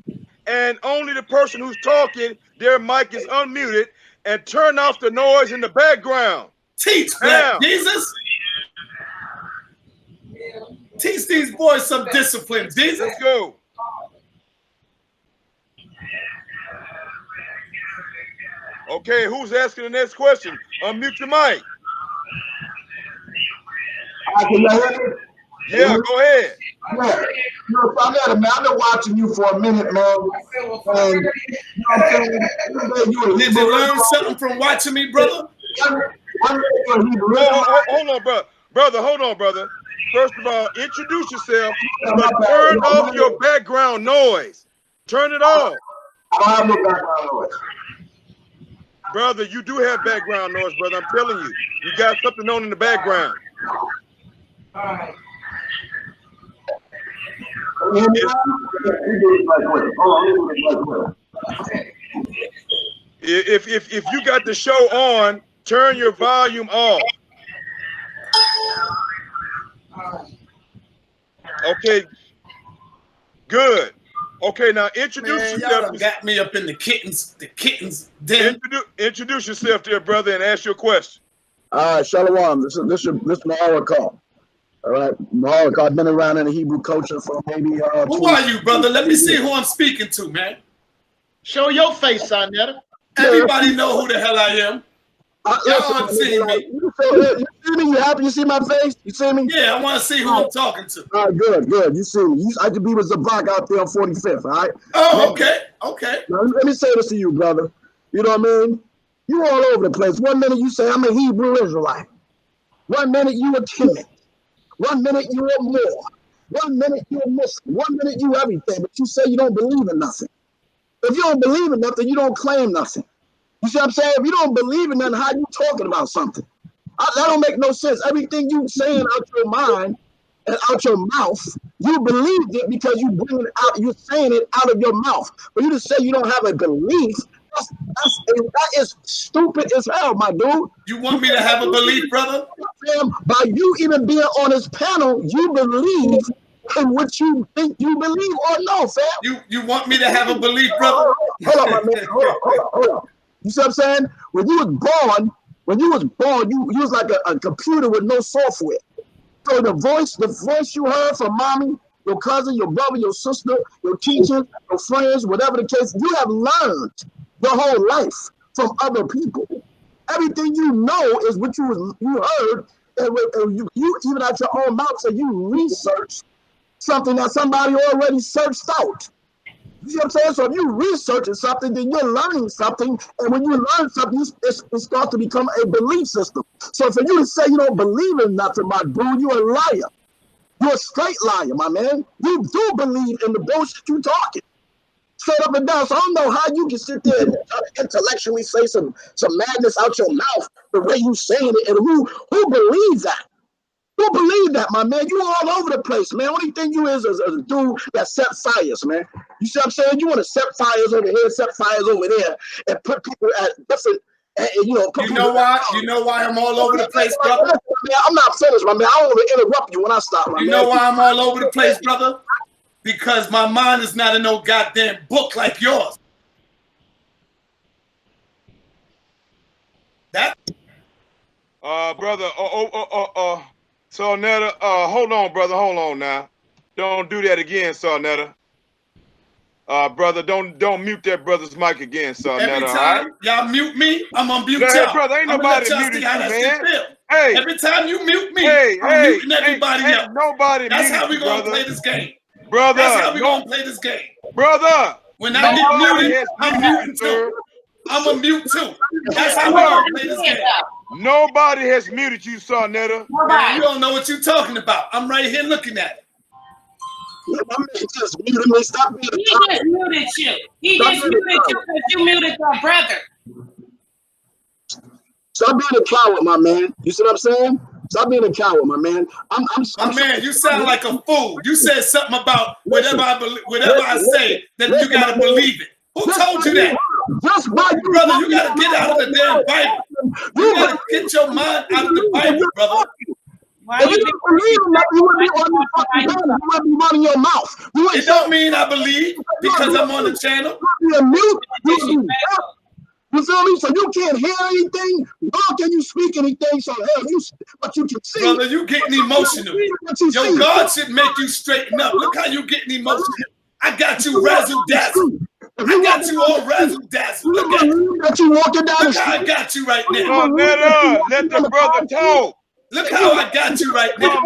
and only the person who's talking, their mic is unmuted, and turn off the noise in the background. Teach that, Jesus. Teach these boys some discipline, Jesus. Let's go. Okay, who's asking the next question? Unmute your mic. Yeah, go ahead. Yeah. Saneter, man, I've been watching you for a minute, man. And, did you learn something from watching me, brother? Hold on, brother. Hold on, brother. First of all, introduce yourself, but turn off your background noise. Turn it off. I don't have no background noise. Brother, you do have background noise, brother. I'm telling you. You got something on in the background. If you got the show on, turn your volume off. Okay. Good. Okay, now introduce yourself. Y'all got me up in the kittens den. Introduce yourself there, brother, and ask your question. All right, Shalom. This is Maharakat. All right, Maharakat. I've been around in the Hebrew culture for maybe. Who are you, brother? Let me see who I'm speaking to, man. Show your face, Saneter. Everybody know who the hell I am. Y'all see me. You see me? You happy? You see my face? You see me? Yeah, I want to see who I'm talking to. All right, good. You see me. I could be with Zabak out there on 45th, all right? Oh, okay. Now, let me say this to you, brother. You know what I mean? You all over the place. One minute you say I'm a Hebrew Israelite. 1 minute you a Kemet. 1 minute you a Moor. 1 minute you a Muslim. 1 minute you everything, but you say you don't believe in nothing. If you don't believe in nothing, you don't claim nothing. You see what I'm saying? If you don't believe in nothing, how you talking about something? That don't make no sense. Everything you saying out your mind and out your mouth, you believed it because you bring it out. You're saying it out of your mouth. But you just say you don't have a belief. That is stupid as hell, my dude. You want me to have a belief, brother? By you even being on this panel, you believe in what you think you believe or no, fam. You want me to have a belief, brother? Hold on, my man. Hold on. You see what I'm saying? When you was born, you was like a computer with no software. So the voice you heard from mommy, your cousin, your brother, your sister, your teachers, your friends, whatever the case, you have learned your whole life from other people. Everything you know is what you heard, and you even out your own mouth, so you research something that somebody already searched out. You see what I'm saying? So if you researching something, then you're learning something, and when you learn something, it starts to become a belief system. So for you to say you don't believe in nothing, my dude, you're a liar. You're a straight liar, my man. You do believe in the bullshit you talking. Straight up and down. So I don't know how you can sit there and intellectually say some madness out your mouth the way you saying it, and who believes that? Who believe that, my man? You all over the place, man. Only thing you is a dude that set fires, man. You see what I'm saying? You want to set fires over here, set fires over there, and put people at different, you know why? You know why I'm all over the place, brother? Man, I'm not finished, my man. I don't want to interrupt you when I stop, my man. You know why I'm all over the place, brother? Because my mind is not in no goddamn book like yours. That brother, Saneter, hold on, brother, hold on now. Don't do that again, Saneter. Brother, don't mute that brother's mic again, Saneter. Every time y'all mute me, I'm gonna mute y'all. Hey, brother, ain't nobody muted you, man. Hey, every time you mute me, I'm muting everybody else. Nobody. That's how we gonna play this game. Brother, that's how we gonna play this game. Brother, when I get muted, I'm muting too. I'm a mute too. That's how we gonna play this game. Nobody has muted you, Saneter. Man, you don't know what you're talking about. I'm right here looking at it. My man just muted me. Stop being He just muted you. He just muted you because you muted your brother. Stop being a coward, my man. You see what I'm saying? Stop being a coward, my man. My man, you sound like a fool. You said something about whatever I say, then you gotta believe it. Who told you that? Just by you, brother, you gotta get out of the damn Bible. You gotta get your mind out of the Bible, brother. If you don't believe in that, you wouldn't be on your fucking channel. You wouldn't be running your mouth. It don't mean I believe because I'm on the channel. You're mute. You feel me? So you can't hear anything, nor can you speak anything. So hell, but you can see. Brother, you getting emotional. Your God should make you straighten up. Look how you getting emotional. I got you razzle dazzle. I got you all razzle dazzle. Look at you. Look how I got you right now. Let the brother talk. Look how I got you right now.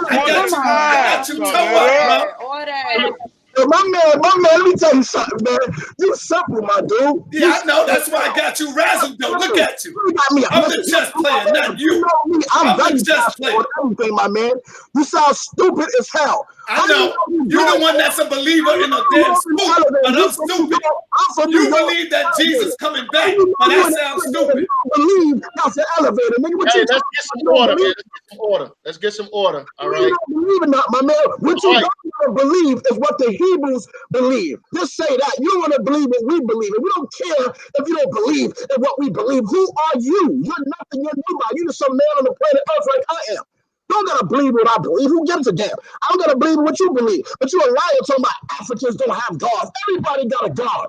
I got you toe up, bro. My man, let me tell you something, man. You simple, my dude. Yeah, I know. That's why I got you razzled, though. Look at you. I'm the chess player, not you. I'm the chess player. Everything, my man. You sound stupid as hell. I know. You're the one that's a believer in a damn spook, but I'm stupid. You believe that Jesus coming back, but that sounds stupid. Believe that's the elevator, nigga. Hey, let's get some order, man. Let's get some order. Let's get some order. All right. You don't believe in that, my man. What you don't believe is what the Hebrews believe. Just say that. You don't want to believe what we believe. And we don't care if you don't believe in what we believe. Who are you? You're nothing. You're nobody. You're just some man on the planet Earth like I am. You don't gotta believe what I believe. Who gives a damn? I don't gotta believe what you believe. But you're a liar talking about Africans don't have gods. Everybody got a god.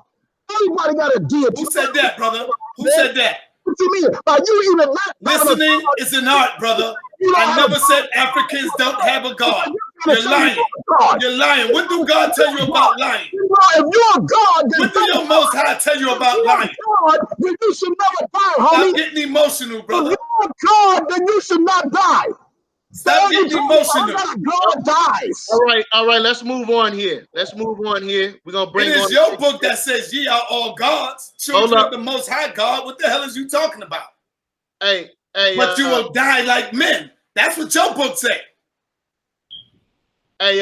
Everybody got a deity. Who said that, brother? Who said that? What you mean? You even listening is an art, brother. I never said Africans don't have a God. You're lying. You're lying. What do God tell you about lying? If you're a God, what do your Most High tell you about lying? Then you should never die, homie. Stop getting emotional, brother. If you're a God, then you should not die. Stop getting emotional. God dies. All right. Let's move on here. We're gonna bring. It is your book that says ye are all gods, children of the Most High God. What the hell is you talking about? Hey, but you will die like men. That's what your book say. Hey,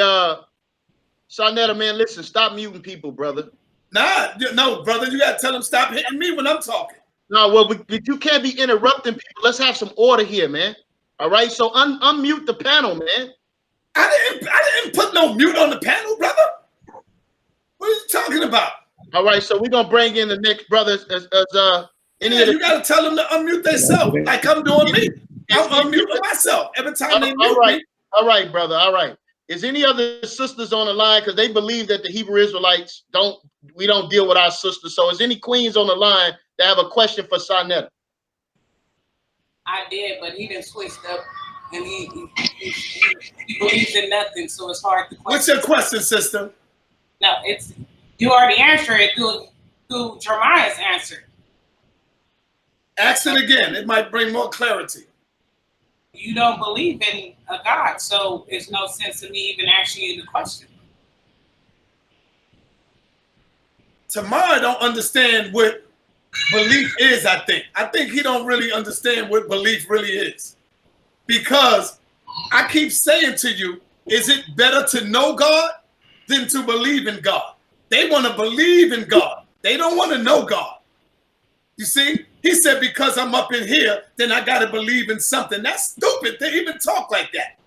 Saneter, man, listen, stop muting people, brother. No, brother, you gotta tell them stop hitting me when I'm talking. No, well, you can't be interrupting people. Let's have some order here, man. All right, so unmute the panel, man. I didn't put no mute on the panel, brother. What are you talking about? All right, so we're gonna bring in the next brothers you gotta tell them to unmute themselves, like I'm doing me. I'm unmuting myself every time they mute me. All right, brother. All right. Is any other sisters on the line? Because they believe that the Hebrew Israelites we don't deal with our sisters. So is any queens on the line that have a question for Saneter? I did, but he done switched up, and he believes in nothing, so it's hard to question. What's your question, sister? No, you already answered it through Jeremiah's answer. Ask it again. It might bring more clarity. You don't believe in a God, so there's no sense in me even asking you the question. Tamara don't understand what belief is, I think. I think he don't really understand what belief really is. Because I keep saying to you, is it better to know God than to believe in God? They want to believe in God. They don't want to know God. You see? He said, because I'm up in here, then I got to believe in something. That's stupid to even talk like that.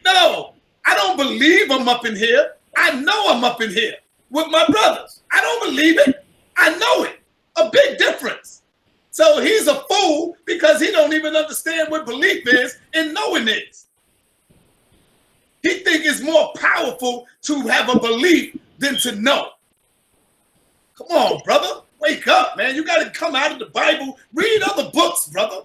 No, I don't believe I'm up in here. I know I'm up in here with my brothers. I don't believe it. I know it. A big difference. So he's a fool because he don't even understand what belief is and knowing is. He think it's more powerful to have a belief than to know. Come on, brother. Wake up, man. You got to come out of the Bible. Read other books, brother.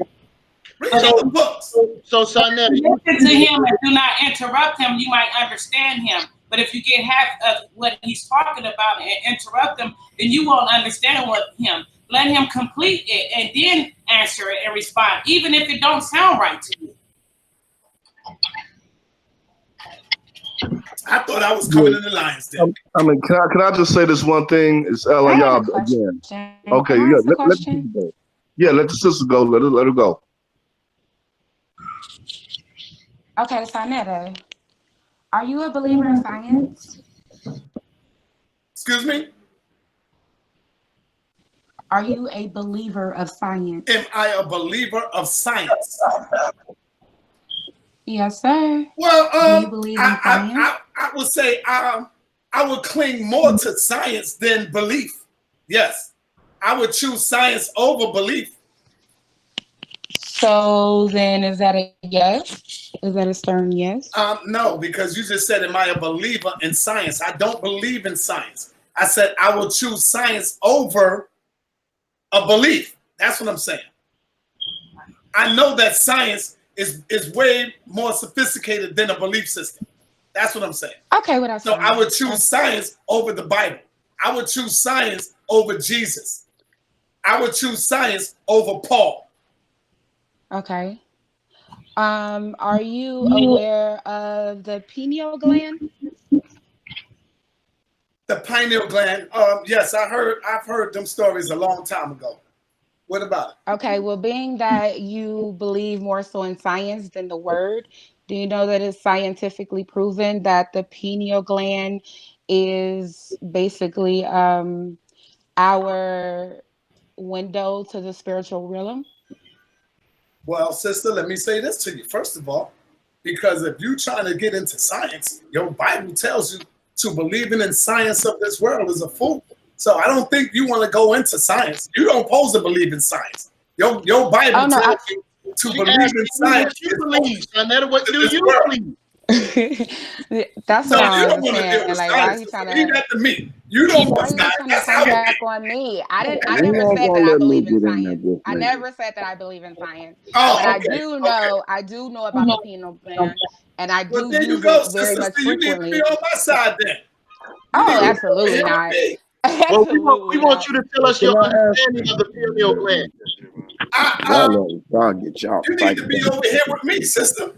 Read other books. So Saneter, listen to him and do not interrupt him. You might understand him. But if you get half of what he's talking about and interrupt him, then you won't understand him. Let him complete it and then answer it and respond, even if it don't sound right to you. I thought I was coming in the lion's den. I mean, can I just say this one thing? It's Elayab again. Okay, yeah, let the sister go. Yeah, let the sister go. Let her go. Okay, Saneter, are you a believer in science? Excuse me? Are you a believer of science? Am I a believer of science? Yes, sir. Well, do you believe in science? I would say I would cling more to science than belief. Yes, I would choose science over belief. So then, is that a yes? Is that a stern yes? No, because you just said, am I a believer in science? I don't believe in science. I said I will choose science over a belief. That's what I'm saying. I know that science is way more sophisticated than a belief system. That's what I'm saying. Okay, what else? So I would choose science over the Bible. I would choose science over Jesus. I would choose science over Paul. Okay. Are you aware of the pineal gland? The pineal gland. Yes, I've heard them stories a long time ago. What about it? Okay, well, being that you believe more so in science than the word, do you know that it's scientifically proven that the pineal gland is basically our window to the spiritual realm? Well, sister, let me say this to you. First of all, because if you're trying to get into science, your Bible tells you to believing in science of this world is a fool. So I don't think you want to go into science. You don't supposed to believe in science. Your Bible tells you to believe in science. You believe, no matter what do you believe. That's what I understand. Like, why are you trying to leave that to me? You don't want to come back on me. I never said that I believe in science. I never said that I believe in science. But I do know about the pineal gland, and I do use it very much frequently. You need to be on my side then. Oh, absolutely not. Well, we want you to tell us your understanding of the pineal gland. You need to be over here with me, sister.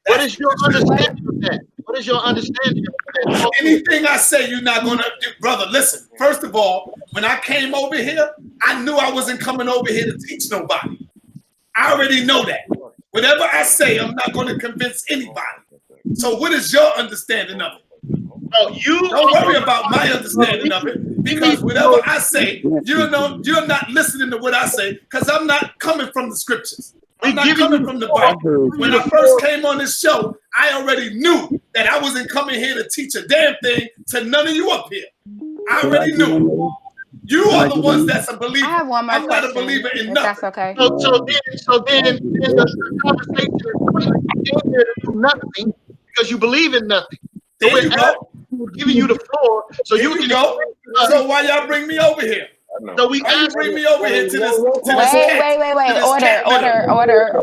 What is your understanding of that? What is your understanding of that? Anything I say, you're not going to do. Brother, listen. First of all, when I came over here, I knew I wasn't coming over here to teach nobody. I already know that. Whatever I say, I'm not going to convince anybody. So what is your understanding of it? Oh, don't worry about my understanding of it, because whatever I say, you're not listening to what I say, because I'm not coming from the scriptures. I'm not coming from the Bible. When I first came on this show, I already knew that I wasn't coming here to teach a damn thing to none of you up here. I already knew. You are the ones that's a believer. I have one more I'm not a believer in nothing. That's okay. So then the conversation is nothing because you believe in nothing. So there you go. Giving you the floor, so you can go. So why y'all bring me over here? So we bring me over here to this. Wait.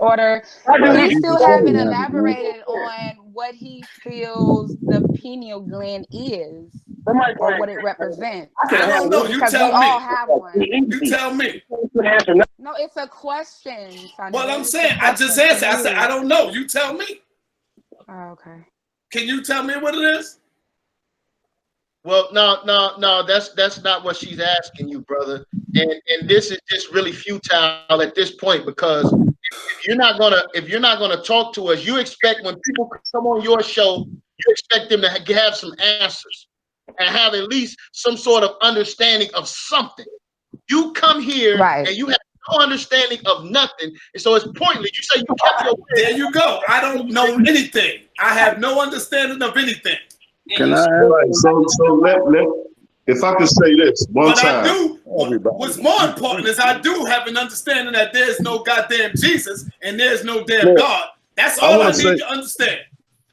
Order. You still haven't elaborated on what he feels the pineal gland is or what it represents. I don't know. You tell me. We all have one. You tell me. No, it's a question. Well, I'm saying I just answered. I said I don't know. You tell me. Oh, okay. Can you tell me what it is? Well, no, that's not what she's asking you, brother. And this is just really futile at this point, because if you're not gonna talk to us, you expect when people come on your show, you expect them to have some answers and have at least some sort of understanding of something. You come here and you have no understanding of nothing, and so it's pointless. You say you kept your word. There you go. I don't know anything. I have no understanding of anything. Can I? So let if I could say this one time. I do. What's more important is I do have an understanding that there's no goddamn Jesus and there's no damn God. That's all I need to understand.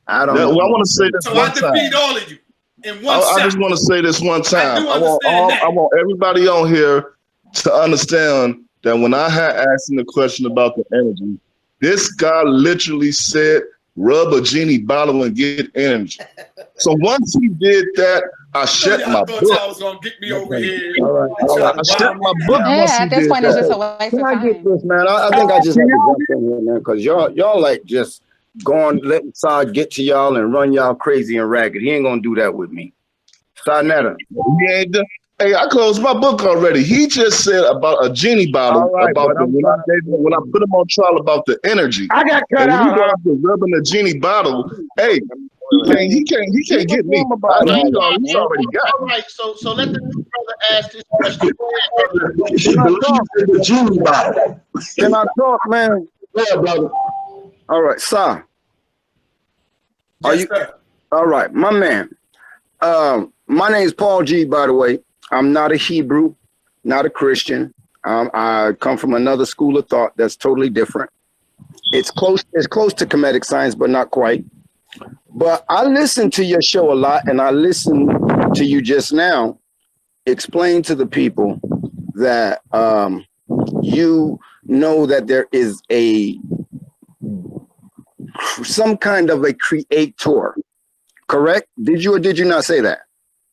I don't know. Well, I want to say this so one I defeat all of you in one shot. I just want to say this one time. I want everybody on here to understand that when I had asked him the question about the energy, this guy literally said, rub a genie bottle and get energy. So once he did that, I shut my book. Y'all was gonna get me over here. All right. I shut my book. Yeah, at this point, it's just a waste of time. Can I get this, man? I think I just have to jump in here, man, because y'all like just going, letting Sod get to y'all and run y'all crazy and ragged. He ain't gonna do that with me. Saneter. Hey, I closed my book already. He just said about a genie bottle, when I put him on trial about the energy. I got cut out. Rubbing the genie bottle. Hey, he can't get me. He's already got. All right, so let the new brother ask this question. The genie bottle. Can I talk, man? Yeah, brother. All right, Sa. Are you? All right, my man. My name is Paul G, by the way. I'm not a Hebrew, not a Christian. I come from another school of thought that's totally different. It's close to comedic science, but not quite. But I listen to your show a lot, and I listened to you just now explain to the people that you know that there is some kind of a creator, correct? Did you or did you not say that?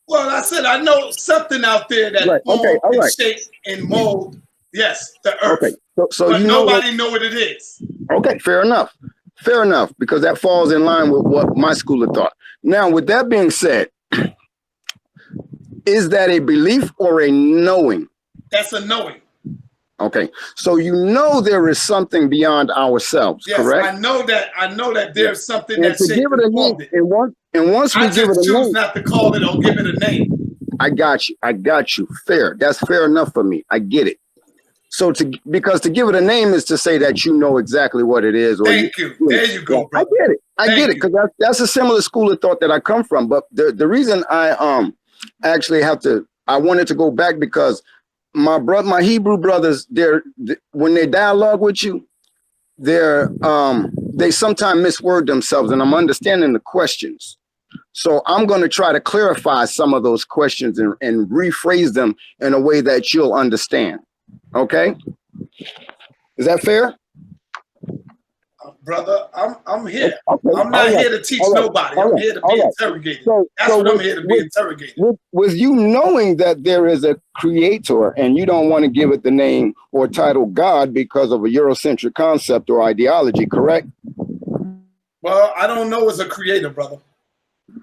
Well, I said I know something out there that formed, shape, and mold. Yes, the earth. Okay, so but nobody know what it is. Okay, fair enough. Fair enough, because that falls in line with what my school of thought. Now, with that being said, is that a belief or a knowing? That's a knowing. Okay, so you know there is something beyond ourselves, yes, correct? I know that there's something that shaped and formed it. And once we give it a name, I choose not to call it or give it a name. I got you. Fair. That's fair enough for me. I get it. So because to give it a name is to say that you know exactly what it is. Thank you. There you go, bro. I get it because that's a similar school of thought that I come from. But the reason I actually I wanted to go back because my Hebrew brothers, when they dialogue with you, they sometimes misword themselves, and I'm understanding the questions. So I'm going to try to clarify some of those questions and rephrase them in a way that you'll understand. Okay? Is that fair? Brother, I'm here. Okay. I'm not here to teach nobody. I'm here to be interrogated. That's what I'm here to be interrogated. With you knowing that there is a creator and you don't want to give it the name or title God because of a Eurocentric concept or ideology, correct? Well, I don't know as a creator, brother.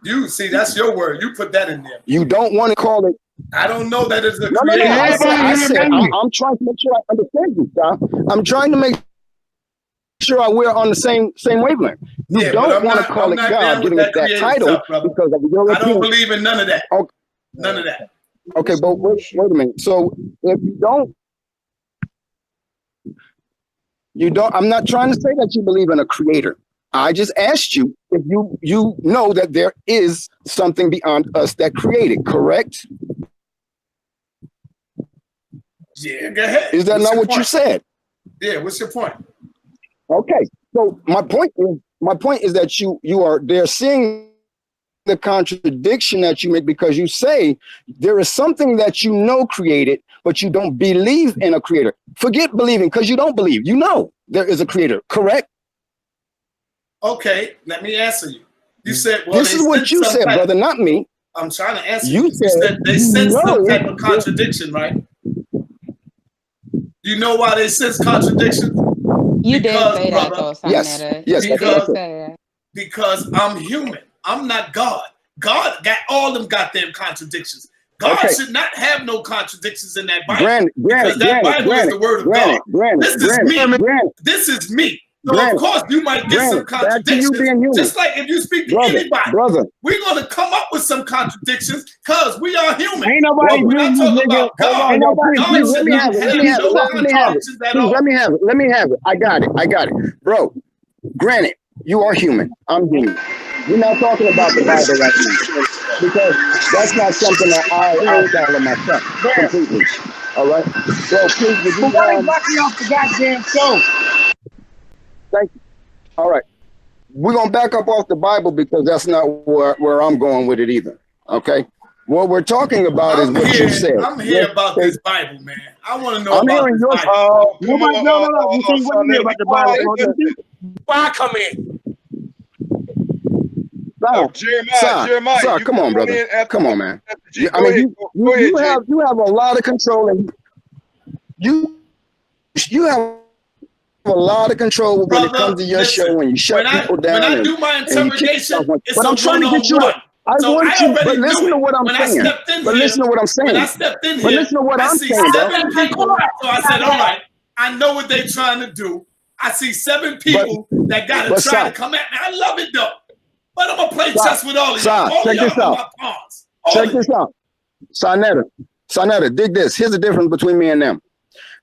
You see, that's your word. You put that in there. You don't want to call it. I don't know that it's a creator. I said, I'm trying to make sure I understand you, John. I'm trying to make sure we're on the same wavelength. You don't want to call it God, giving it that title because of your I don't believe in none of that. Okay. None of that. Okay, but wait a minute. So if you don't, I'm not trying to say that you believe in a creator. I just asked you if you know that there is something beyond us that created, correct? Yeah, go ahead. Is that not what you said? Yeah, what's your point? Okay, so my point is that they're seeing the contradiction that you make because you say there is something that you know created, but you don't believe in a creator. Forget believing, because you don't believe. You know there is a creator, correct? Okay, let me answer you. You said, well, this is what you said, brother, not me. I'm trying to answer you. You said they sense some type of contradiction, right? You know why they sense contradiction? You did say that, though, Saneter. Yes. Because I'm human. I'm not God. God got all them goddamn contradictions. God should not have no contradictions in that Bible. Because that Bible is the word of God. This is me. This is me. So of course you might get some contradictions. Just like if you speak to anybody, we're gonna come up with some contradictions because we are human. Ain't nobody about God. Ain't nobody let me have it. I got it. Bro, granted, you are human. I'm human. We're not talking about the Bible right now. Because that's not something that I'll follow myself completely. All right? Well, please, would you off the goddamn show? Thank you. All right. We're going to back up off the Bible because that's not where I'm going with it either. Okay? What we're talking about is what you said. I'm here about this Bible, man. I want to know about this Bible. Oh, come on. No. You think what you hear about the Bible? Why come in? Jeremiah, come on, brother. Come on, man. I mean, you have a lot of control, and you have a lot of control when it comes to your show, when you shut people down. When I do my interrogation, it's but I'm trying to get you to. But listen to what I'm saying. But listen to what I'm saying. When I stepped in here, but listen to what I'm saying, bro. So I said, all right, I know what they're trying to do. I see 7 people that got to try to come at me. I love it, though. But I'm going to play chess with all of y'all. Check this out. Check this out. Saneter, dig this. Here's the difference between me and them.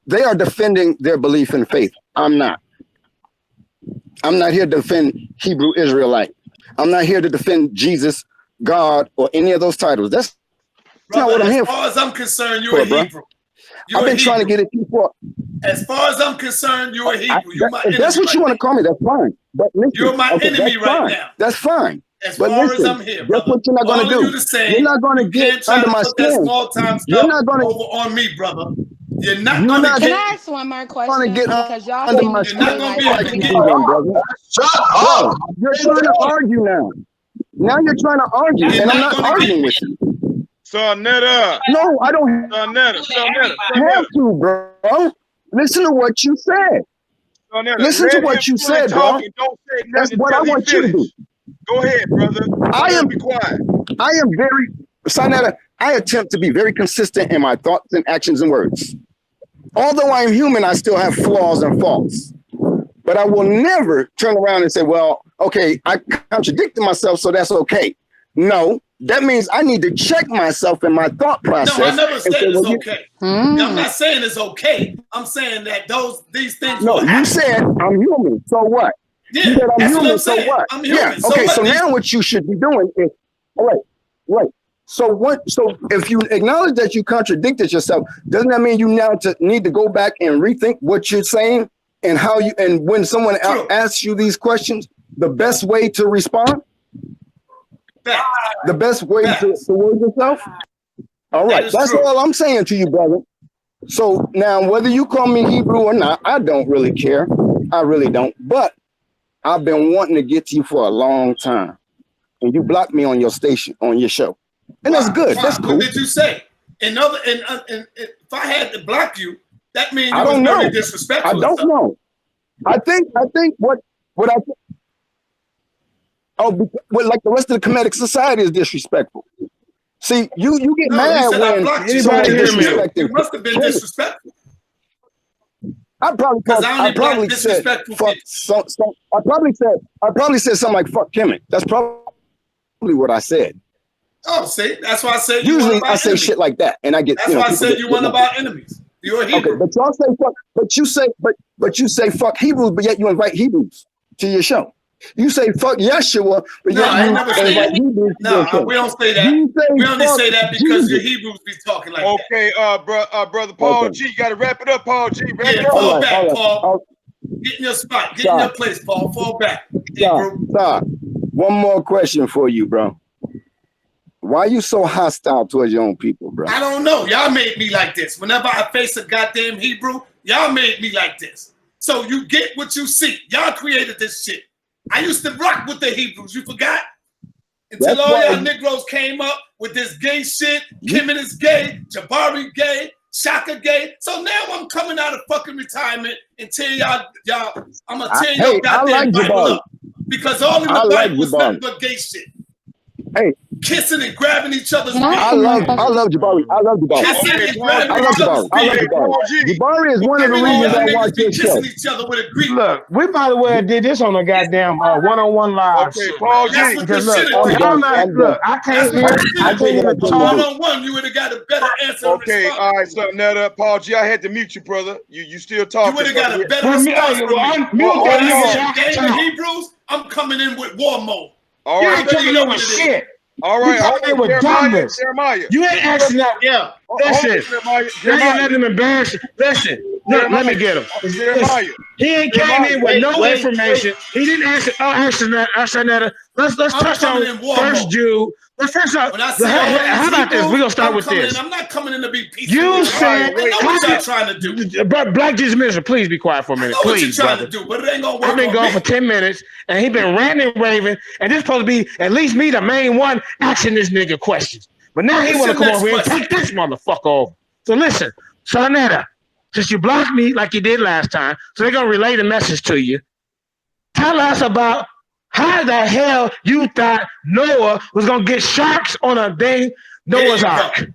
They are defending their belief in faith. I'm not. I'm not here to defend Hebrew Israelite. I'm not here to defend Jesus, God, or any of those titles. That's not what I'm here for. As far as I'm concerned, you're a Hebrew. I've been trying to get it before. As far as I'm concerned, you're a Hebrew. You're my enemy. If that's what you want to call me, that's fine. But listen, you're my enemy right now. That's fine. As far as I'm here, that's what you're not going to do. You're not going to get under my skin. You're not going to over on me, brother. You're not going to get. Can I ask one more question? Because y'all under my skin. You're not going to be able to get. Shut up! You're trying to argue now. Now you're trying to argue, and I'm not arguing with you. Saneter. No, I don't have to, bro. Listen to what you said. Listen to what you said, bro. That's what I want you to do. Go ahead, brother. Be quiet. I am very, Saneter, I attempt to be very consistent in my thoughts and actions and words. Although I am human, I still have flaws and faults. But I will never turn around and say, well, okay, I contradicted myself, so that's okay. No, that means I need to check myself in my thought process. No, I never said it's okay. I'm not saying it's okay. I'm saying that these things. No, you said I'm human. So what? Yeah, you said I'm that's human. what I'm so saying. what? I'm human. Yeah. Okay. So now what you should be doing is, right. So what? So if you acknowledge that you contradicted yourself, doesn't that mean you now need to go back and rethink what you're saying and how you and when someone asks you these questions, the best way to respond? The best way to word yourself? All right. That's all I'm saying to you, brother. So now, whether you call me Hebrew or not, I don't really care. I really don't. But I've been wanting to get to you for a long time. And you blocked me on your station, on your show. And that's good. That's cool. What did you say? If I had to block you, that means you was very disrespectful. I don't know. I think what I think. Oh, like the rest of the Kemetic society is disrespectful. See, you get mad when anybody disrespectful. You must have been disrespectful. I probably said fuck. I probably said something like fuck Kemet. That's probably what I said. Oh, see, that's why I said usually I say shit like that, and I get. That's why I said you weren't about enemies. You're a Hebrew. Okay, but y'all say fuck. But you say fuck Hebrews, but yet you invite Hebrews to your show. You say fuck Yeshua, but no, yet I you never say that. Hebrews. No, we don't say that. We only say that because your Hebrews be talking like that. Okay, brother Paul G, you got to wrap it up, Paul G. Fall back, Paul. Get in your spot. Get in your place, Paul. Fall back. One more question for you, bro. Why are you so hostile towards your own people, bro? I don't know. Y'all made me like this. Whenever I face a goddamn Hebrew, y'all made me like this. So you get what you see. Y'all created this shit. I used to rock with the Hebrews. You forgot? Until all y'all Negroes came up with this gay shit. Kemet is gay. Jabari gay. Shaka gay. So now I'm coming out of fucking retirement and tell y'all, I'm going to tear your goddamn Bible up. Because all in the Bible was nothing but gay shit. Hey, kissing and grabbing each other's feet. I love Jabari. Kissing and grabbing each other's feet. Jabari is one of the reasons I watch this show. Kissing each other with a Greek. Look, we by the way did this on a goddamn one-on-one live. Okay, Paul G. Because look, I can't hear. I can't even talk. One-on-one, you would have got a better answer. Okay, all right, so now Paul G, I had to mute you, brother. You still talking? You would have got a better response from me. Hebrews, I'm coming in with war mode. All right, you know what shit. All right, Jeremiah. You ain't asking that. Yeah. Listen, Jeremiah, let him embarrass you. Listen, look, let me get him. Jeremiah. He ain't came in with no information. He didn't answer. Saneter. Let's touch on first Jude. First off, how about this? We're gonna start with this. I'm not coming in to be peaceful. You said, I know what you're trying to do. Black Jesus Minister, please be quiet for a minute. Please, what you're trying to do, but it ain't gonna work. I've been gone for 10 minutes, and he been ranting and raving, and this supposed to be at least me, the main one, asking this nigga questions. But now he want to come over here and take this motherfucker over. So listen, Saneter, since you blocked me like you did last time, so they're gonna relay the message to you. Tell us about how the hell you thought Noah was gonna get sharks on a dang Noah's Ark?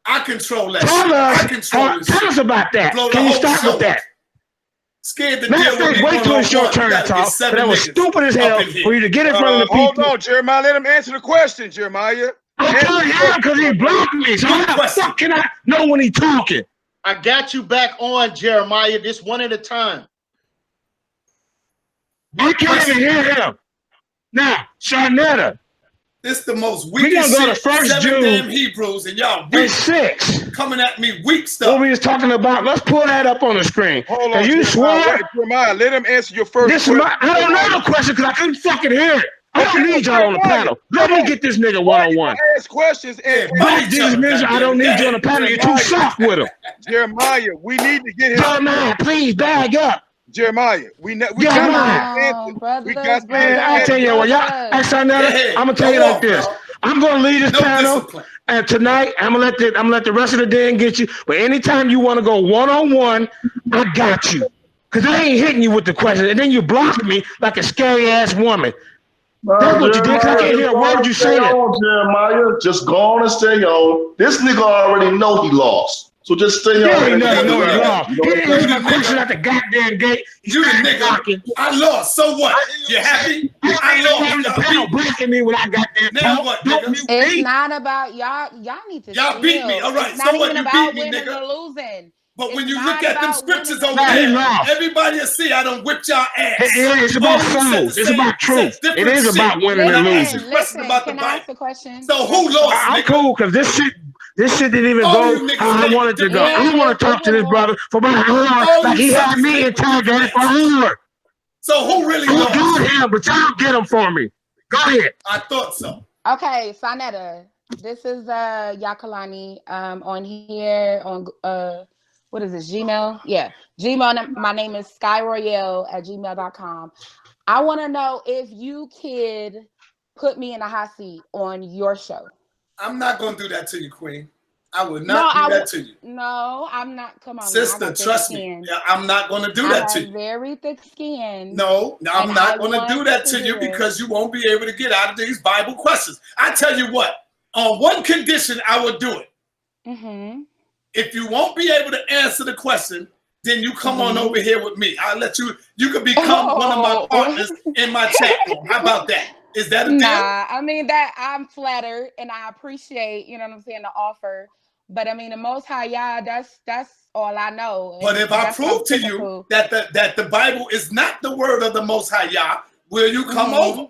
I control that. Tell us about that. Can you start with that? Scared to deal with wait till it's your turn to talk. That was stupid as hell for you to get in front of the people. Hold on, Jeremiah. Let him answer the question, Jeremiah. I can't hear him because he blocked me. So how the fuck can I know when he's talking? I got you back on, Jeremiah. This one at a time. I can't even hear him. Now, Saneter. This the most weakest shit. Go to first Jude damn Hebrews and y'all weak. 6 coming at me weak stuff. What we was talking about? Let's pull that up on the screen. Hold on, you swear? Jeremiah, let him answer your first question. I don't know the question because I couldn't fucking hear it. I don't need y'all on the panel. Let me get this nigga one-on-one. Ask questions. Black Jesus Minister, I don't need you on the panel. You're too soft with him. Jeremiah, we need to get him. Jeremiah, please bag up. Jeremiah, we got I tell you what, y'all. I'm gonna tell you like this. I'm gonna lead this panel, and tonight I'm gonna let the rest of the den get you. But anytime you want to go one-on-one, I got you. Cause I ain't hitting you with the question, and then you block me like a scary ass woman. That's what you did. Cause I can't hear a word you saying. Jeremiah, just go on and stay on. This nigga already know he lost. So just stay on. He lost. He didn't answer my question at the goddamn gate. You the nigga. I lost. So what? You happy? I lost. The panel blocking me when I got there. Now what, nigga? It's not about y'all. Y'all need to. Y'all beat me. All right. So what? You beat me, nigga. Losing. But when you look at them scriptures over there, everybody will see I done whipped y'all ass. It's about souls. It's about truth. It is about winning and losing. Listen, can I ask a question? So who lost? I'm cool because this shit didn't even go how I wanted to go. I don't want to talk to this brother for about an hour like he had me interrogated for an hour. So who really lost? I got him, but y'all get him for me. Go ahead. I thought so. Okay, Saneter. This is Yakalani on here on what is this, Gmail? Yeah, Gmail. My name is skyroyale@gmail.com. I want to know if you could put me in a hot seat on your show. I'm not going to do that to you, Queen. I would not do that to you. No, I'm not. Come on. Sister, trust me. I'm not going to do that to you. Very thick skin. No, I'm not going to do that to you because you won't be able to get out of these Bible questions. I tell you what, on one condition, I will do it. Mm-hmm. If you won't be able to answer the question, then you come on over here with me. I'll let you. You could become one of my partners in my chat room. How about that? Is that a deal? Nah, I mean that I'm flattered and I appreciate, you know what I'm saying, the offer. But I mean, the Most High Yah, that's all I know. But if I prove to you that the Bible is not the word of the Most High Yah, will you come over?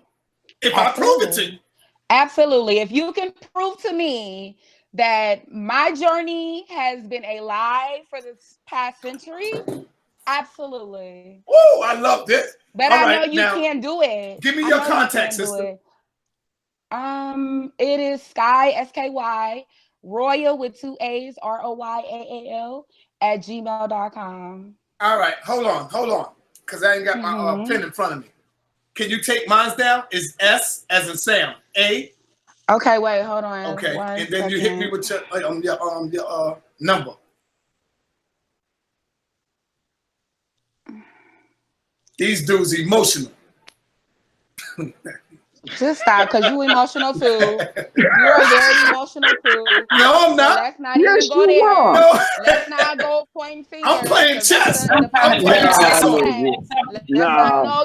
If I prove it to you. Absolutely. If you can prove to me that my journey has been a lie for this past century, absolutely. Oh, I love this. But I know you can't do it. Give me your contact, sister. It is Sky, SKY, Royal with 2 A's, ROYAAL @gmail.com. All right, hold on. Because I ain't got my pen in front of me. Can you take mine down? It's S as in Sam. A. Okay, wait, hold on. Okay, and then you hit me with your number. These dudes emotional. Just stop, because you emotional too. You're very emotional too. No, I'm not. So let's not even go there. No. Let's not go pointing fingers. I'm playing chess. I'm playing chess. No,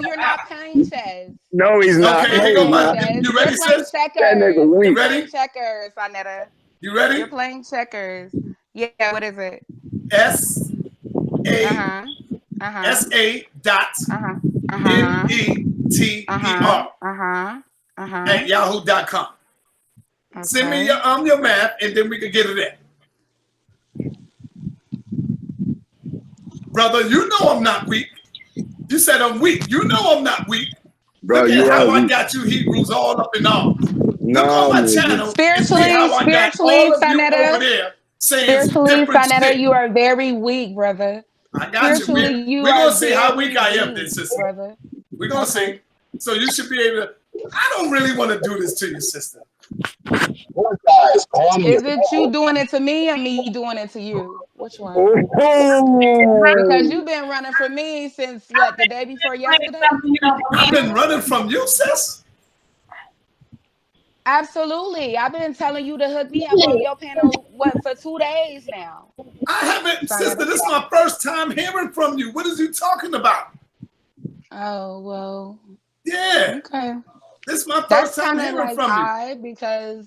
you're not playing chess. No, he's not. Okay, here go my. You ready, sis? That nigga weak. You ready? Checkers, Saneter. You ready? You're playing checkers. Yeah, what is it? SA dot METER at yahoo.com. Okay. Send me your math, and then we can get it in. Brother, you know I'm not weak. You said I'm weak. You know I'm not weak. Bro, Look you at how I weak. got you Hebrews all up in arms. No, look on my channel. Spiritually, Saneter, you are very weak, brother. I got you. We're going to see how weak I am, then, sister. Brother. We're going to see. So you should be able to. I don't really want to do this to you, sister. Is it you doing it to me or me doing it to you? Which one? Because you've been running from me since what, the day before yesterday? I've been running from you, sis. Absolutely. I've been telling you to hook me up on your panel for 2 days now. I haven't, sister. This is my first time hearing from you. What is you talking about? Oh, well. Yeah. Okay. This is my first time hearing from you. Because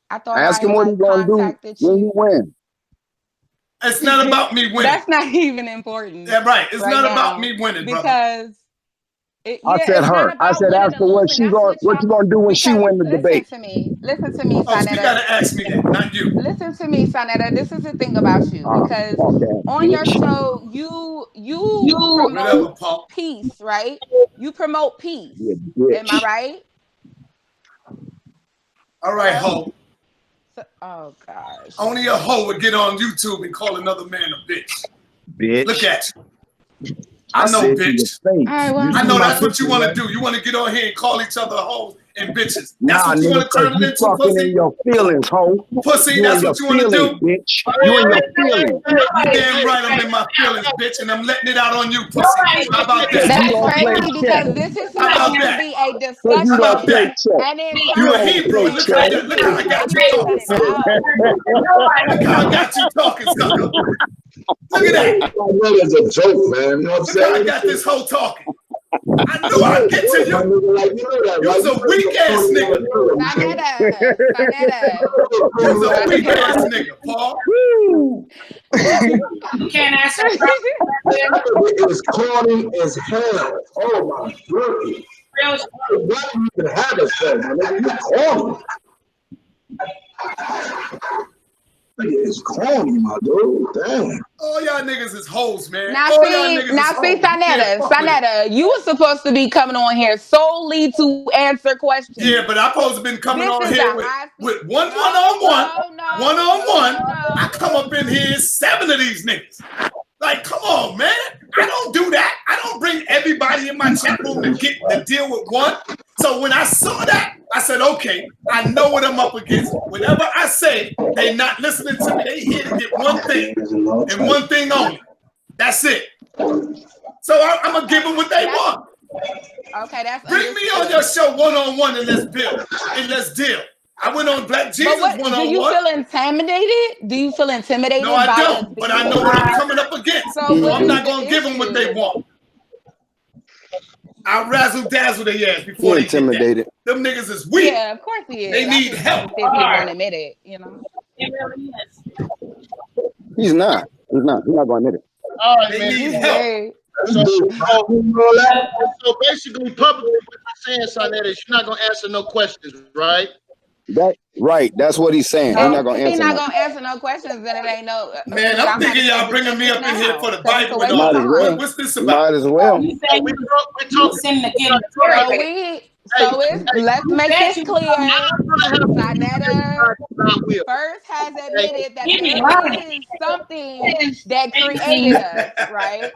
I thought ask him what he's gonna do when he win. It's not about me winning. That's not even important. Yeah, right. It's not about me winning, because I said her. I said ask her what you gonna do when she win the debate. Listen to me, Saneter. You gotta ask me that, not you. Listen to me, Saneter. This is the thing about you, because on your show, you promote peace, right? You promote peace. Am I right? All right, ho. Oh gosh. Only a hoe would get on YouTube and call another man a bitch. Bitch. Look at you. I know, bitch. I know that's what you want to do. You want to get on here and call each other hoes and bitches. That's what you want to turn it into, pussy. In your feelings, hoe. Pussy, that's what you want to do. Bitch. You in your feelings. You damn right I'm in my feelings, bitch, and I'm letting it out on you, pussy. How about that? That's crazy, because this is supposed to be a discussion. How about that? And then You a Hebrew. Look how I got you talking. Look how I got you talking, sucker. Look at that. It's a joke, man. You know what I'm saying? I got this whole talking. I knew I'd get to you. You was a weak ass nigga. Saneter. You was a weak ass nigga, Paul. You can't answer. It was corny as hell. Oh my goodness. Why do you even have a show, man? You corny. It's corny, my dude. Damn. All y'all niggas is hoes, man. Now see, Saneter, you were supposed to be coming on here solely to answer questions. Yeah, but I'm supposed to been coming on here with one-on-one. I come up in here 7 of these niggas. Like, come on, man. I don't do that. I don't bring everybody in my chat room to deal with one. So when I saw that, I said, okay, I know what I'm up against. Whenever I say they not listening to me, they here to get one thing and one thing only. That's it. So I'm going to give them what they want. Okay, that's Bring me on your show one-on-one and let's build and let's deal. I went on Black Jesus one-on-one. Do you feel intimidated? Do you feel intimidated? No, I don't. But I know what I'm coming up against. So I'm not going to give them what they want. I razzle dazzle their ass before they intimidated. Get that. Them niggas is weak. Yeah, of course he is. They need help. He won't admit it, you know. It really is. He's not. He's not going to admit it. All right, they man. Need help. So basically, publicly, what you're saying, Saneter, is you're not going to answer no questions, right? Right. That's what he's saying. He's not going to answer. He's not going to answer no questions. Then it ain't no. Man, I'm thinking y'all bringing me up in here for the Bible. What's this about? Might as well. You say we're talking to get So let's make this clear. Saneter first has admitted that there is something that created us, right?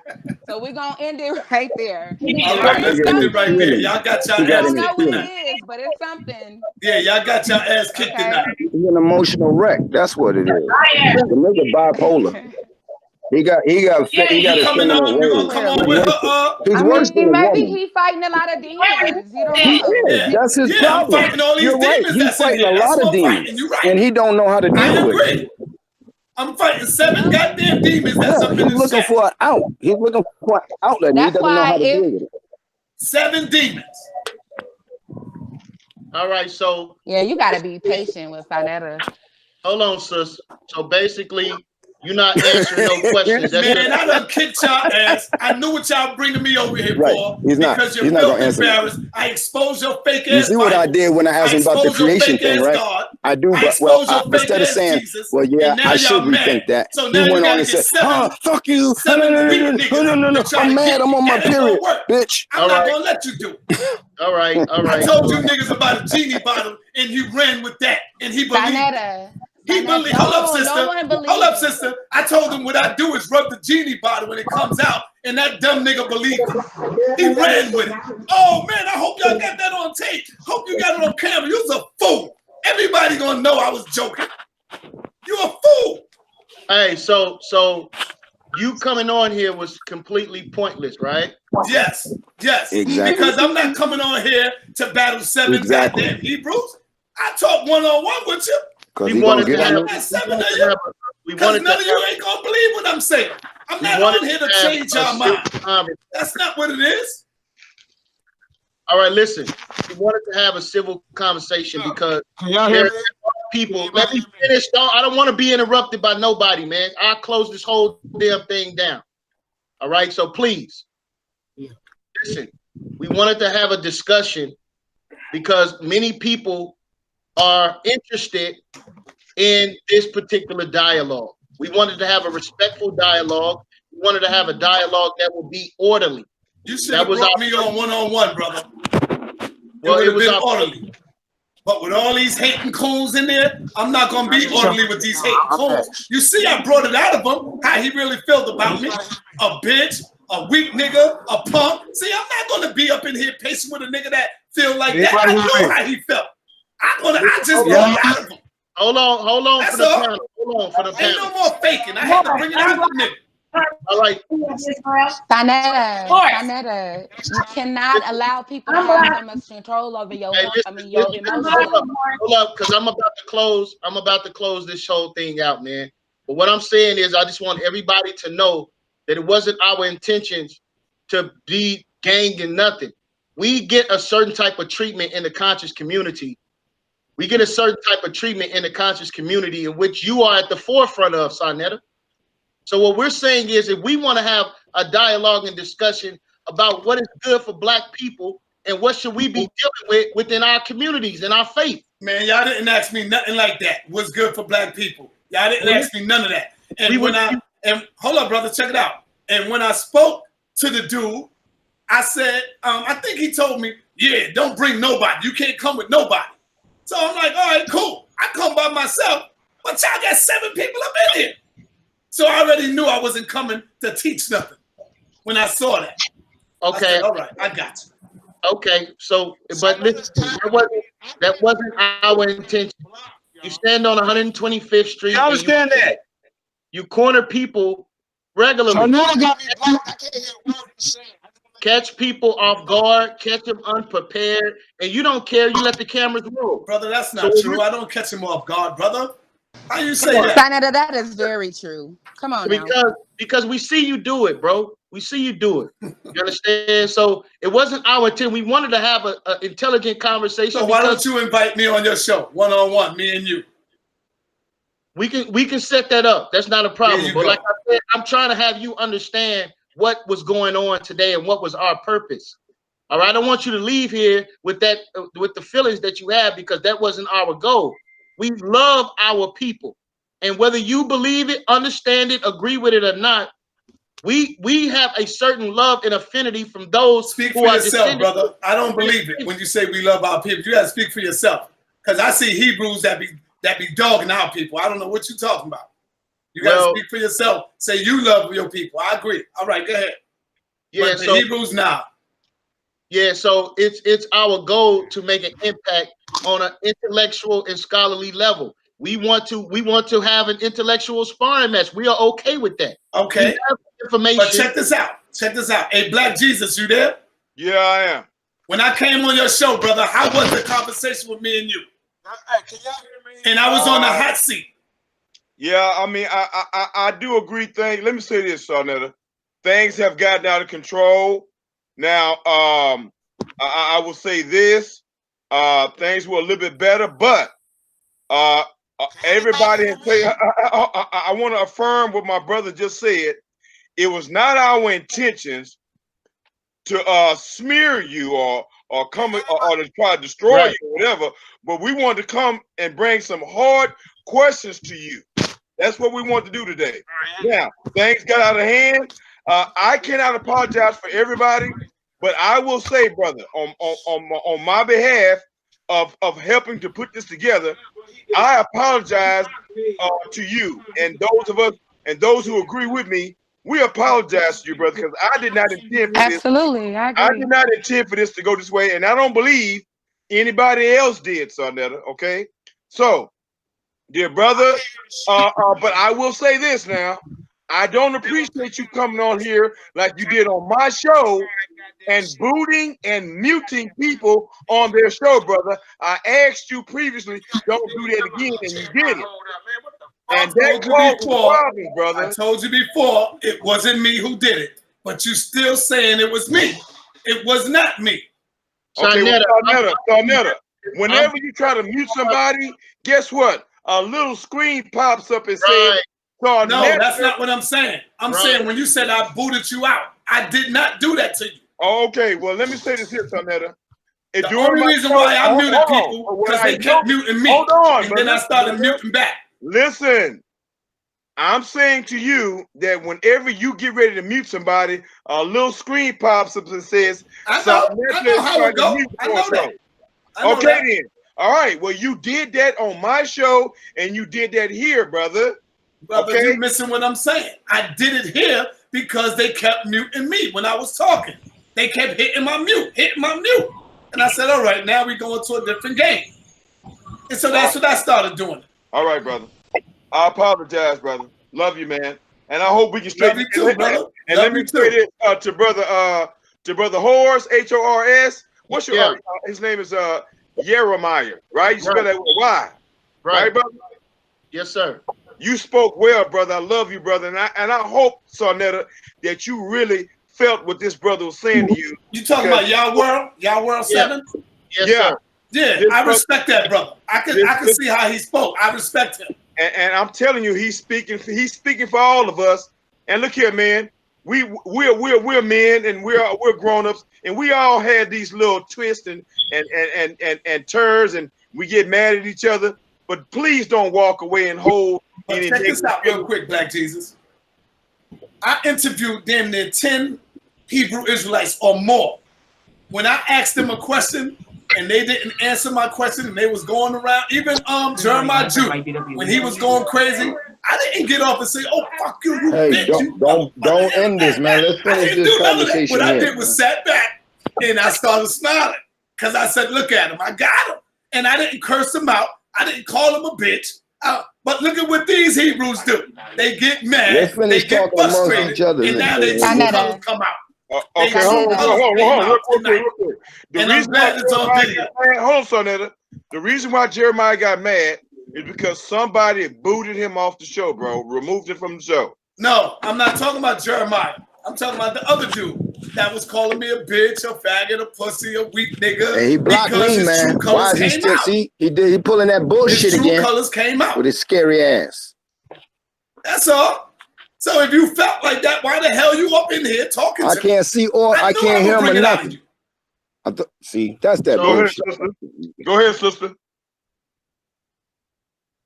So we're gonna end it right there. All right, let's end it right there. Y'all got y'all ass kicked. I don't know what it is, but it's something. Yeah, y'all got y'all ass kicked tonight. He's an emotional wreck. That's what it is. The nigga bipolar. He got coming on. You gonna come on with her? He's worse than a woman. Maybe he fighting a lot of demons. You don't know. That's his problem. I'm fighting all these You're right. demons. He's fighting a lot of demons, and he don't know how to deal with it. I'm fighting 7 goddamn demons. That's up in He's looking for an out. He's looking for an outlet. And he doesn't know how to deal with it. 7 demons. All right, so yeah, you got to be patient with Saneter. Hold on, sis. So basically, you're not answering no questions. Man, I done kicked y'all ass. I knew what y'all bringing me over here for. He's not. Because He's you're not filthy gonna answer. embarrassed. I exposed your fake ass. You see what I did when I asked him about the creation thing, right? God. I do, but instead of saying, Jesus, well, yeah, I should rethink that. So he went on and said, fuck you. No. I'm mad. I'm on my period, bitch. I'm not gonna let you do it. All right. I told you niggas about a genie bottle, and he ran with that, and he believed. Hold up, sister. I told him what I do is rub the genie bottle when it comes out, and that dumb nigga believed it. He ran with it. Oh man, I hope y'all got that on tape. Hope you got it on camera. You was a fool. Everybody gonna know I was joking. You a fool. Hey, so you coming on here was completely pointless, right? Yes. Exactly. Because I'm not coming on here to battle 7 goddamn Hebrews. I talk one-on-one with you. Because we wanted to have 7 of you. Because none of you ain't gonna believe what I'm saying. I'm not on here to change your mind. That's not what it is. All right, listen. We wanted to have a civil conversation because there are people. Let me finish. I don't want to be interrupted by nobody, man. I'll close this whole damn thing down. All right, so please, listen. We wanted to have a discussion because many people are interested in this particular dialogue. We wanted to have a respectful dialogue. We wanted to have a dialogue that would be orderly. You should have brought me on one-on-one, brother. Well, it would have been orderly. But with all these hating coons in there, I'm not going to be orderly with these hating coons. You see, I brought it out of him, how he really felt about me. A bitch, a weak nigga, a punk. See, I'm not going to be up in here patient with a nigga that feel like that. I know how he felt. I just brought it out of him. Hold on That's for the all. panel. Hold on for the panel. Ain't no more faking. I had to bring it out of the nigga. All right. Saneter, you cannot allow people to have so much control over your emotions. Hold up, because I'm about to close this whole thing out, man. But what I'm saying is I just want everybody to know that it wasn't our intentions to be gang and nothing. We get a certain type of treatment in the conscious community. We get a certain type of treatment in the conscious community in which you are at the forefront of, Saneter. So what we're saying is if we want to have a dialogue and discussion about what is good for Black people and what should we be dealing with within our communities and our faith. Man, y'all didn't ask me nothing like that. What's good for Black people? Y'all didn't ask me none of that. And hold up, brother, check it out. And when I spoke to the dude, I said, I think he told me, yeah, don't bring nobody. You can't come with nobody. So I'm like, all right, cool. I come by myself, but y'all got 7 people up in here. So I already knew I wasn't coming to teach nothing when I saw that. Okay. I said, all right, I got you. Okay, so, but listen, that wasn't our intention. You stand on 125th Street. I understand that. You corner people regularly. So now I got me blocked. I can't hear what you're saying. catch people off guard, catch them unprepared, and you don't care. You let the cameras roll. Brother, that's not true. I don't catch them off guard, brother. How you say that? Saneter, that is very true. Come on now. Because we see you do it, bro. We see you do it. You understand? So it wasn't our intent. We wanted to have an intelligent conversation. So why don't you invite me on your show, one-on-one, me and you? We can set that up. That's not a problem. But like I said, I'm trying to have you understand what was going on today and what was our purpose. All right. I don't want you to leave here with that, with the feelings that you have, because that wasn't our goal. We love our people. And whether you believe it, understand it, agree with it or not, we have a certain love and affinity from those Speak who for are yourself, brother. I don't believe it when you say we love our people. You got to speak for yourself. Because I see Hebrews that be dogging our people. I don't know what you're talking about. You got to speak for yourself. Say you love your people. I agree. All right, go ahead. Yeah, but the Hebrews now. Yeah, so it's our goal to make an impact on an intellectual and scholarly level. We want to have an intellectual sparring match. We are okay with that. Okay. We have information. But check this out. Check this out. Hey, Black Jesus, you there? Yeah, I am. When I came on your show, brother, how was the conversation with me and you? Can y'all hear me? And I was on the hot seat. Yeah, I mean, I do agree. Let me say this, Saneter. Things have gotten out of control. Now, I will say this. Things were a little bit better, but everybody has said, I want to affirm what my brother just said. It was not our intentions to smear you or come or to try to destroy you or whatever, but we wanted to come and bring some hard questions to you. That's what we want to do today. Now, things got out of hand. I cannot apologize for everybody, but I will say, brother, on my behalf of helping to put this together, I apologize to you and those of us and those who agree with me. We apologize to you, brother, because I did not intend for this. Absolutely, I agree. I did not intend for this to go this way, and I don't believe anybody else did, Saneter. Okay, so, dear brother, but I will say this now. I don't appreciate you coming on here like you did on my show and booting and muting people on their show, brother. I asked you previously, don't do that again, and you did it. And that caused a problem, brother. I told you before, it wasn't me who did it, but you still saying it was me. It was not me. Okay, Saneter, whenever you try to mute somebody, guess what? A little screen pops up and says, no, that's not what I'm saying. I'm saying when you said I booted you out, I did not do that to you. Okay, well, let me say this here, Saneter. The only reason why I muted people because they kept muting me. Hold on, and then I started muting back. Listen, I'm saying to you that whenever you get ready to mute somebody, a little screen pops up and says, I know how it goes. I know that. Okay, then. All right. Well, you did that on my show, and you did that here, brother. Brother, you're missing what I'm saying. I did it here because they kept muting me when I was talking. They kept hitting my mute. And I said, all right, now we're going to a different game. And so that's what I started doing. All right, brother. I apologize, brother. Love you, man. And I hope we can straighten it out, brother. And let me say this to brother Horse, H-O-R-S. What's your his name is Jeremiah, right? You spell that with a Y. Right, brother? Yes, sir. You spoke well, brother. I love you, brother. And I hope, Saneter, that you really felt what this brother was saying to you. You talking about Y'all World 7? Yes, sir. Yeah, I respect that, brother. I can see how he spoke. I respect him. And I'm telling you, he's speaking for all of us. And look here, man. We're men and we're grown-ups, and we all had these little twists and turns, and we get mad at each other. But please don't walk away and hold. Check this out real quick, Black Jesus. I interviewed damn near 10 Hebrew Israelites or more. When I asked them a question and they didn't answer my question and they was going around, even Jeremiah Jew, when he was going crazy, I didn't get off and say, "Oh fuck you, you bitch." Don't end this, man. Let's finish this conversation. What I did was sat back and I started smiling because I said, "Look at him, I got him," and I didn't curse him out. I didn't call him a bitch. But look at what these Hebrews do. They get mad. Let's finish they get talking amongst frustrated, each other. And now they come out. Okay, hold on, real quick. The reason why hold on, Saneter. The reason why Jeremiah got mad is because somebody booted him off the show, bro. Removed him from the show. No, I'm not talking about Jeremiah. I'm talking about the other dude that was calling me a bitch, a faggot, a pussy, a weak nigga. Hey, he blocked me, man. Why is he still? See, he pulling that bullshit again. His true colors came out with his scary ass. That's all. So if you felt like that, why the hell you up in here talking? I can't see or I can't hear him or nothing. See, that's that bullshit. Go ahead, sister.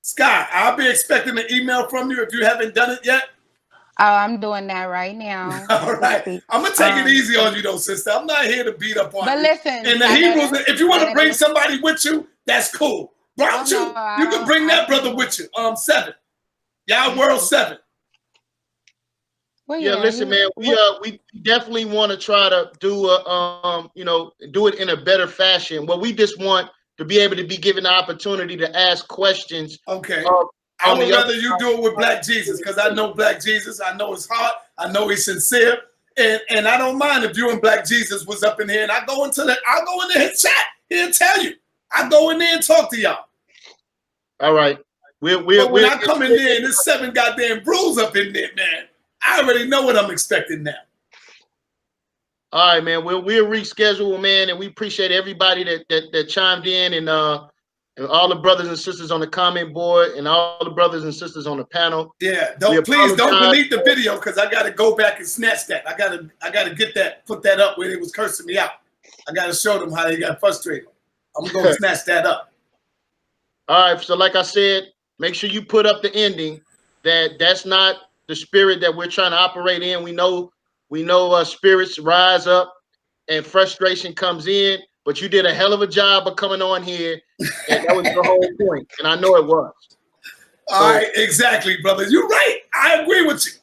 Scott, I'll be expecting an email from you if you haven't done it yet. Oh, I'm doing that right now. All right. I'm going to take it easy on you, though, sister. I'm not here to beat up on you. But listen. And the Hebrews, if you want to bring somebody with you, that's cool. Brought you. You can bring that brother with you. 7. Y'all world 7. Well, yeah, listen, man. We definitely want to try to do do it in a better fashion. Well, we just want to be able to be given the opportunity to ask questions. Okay. I would rather you do it with Black Jesus because I know Black Jesus. I know his heart. I know he's sincere, and I don't mind if you and Black Jesus was up in here and I'll go into his chat. He'll tell you. I go in there and talk to y'all. All right. When I come in there and there's 7 goddamn brews up in there, man, I already know what I'm expecting now. All right, man. We'll reschedule, man, and we appreciate everybody that chimed in and all the brothers and sisters on the comment board and all the brothers and sisters on the panel. Yeah, please don't delete the video because I got to go back and snatch that. I gotta get that, put that up where they was cursing me out. I got to show them how they got frustrated. I'm gonna snatch that up. All right, so like I said, make sure you put up the ending. That's not the spirit that we're trying to operate in. We know spirits rise up and frustration comes in. But you did a hell of a job of coming on here, and that was the whole point. And I know it was. All right, exactly, brother. You're right. I agree with you.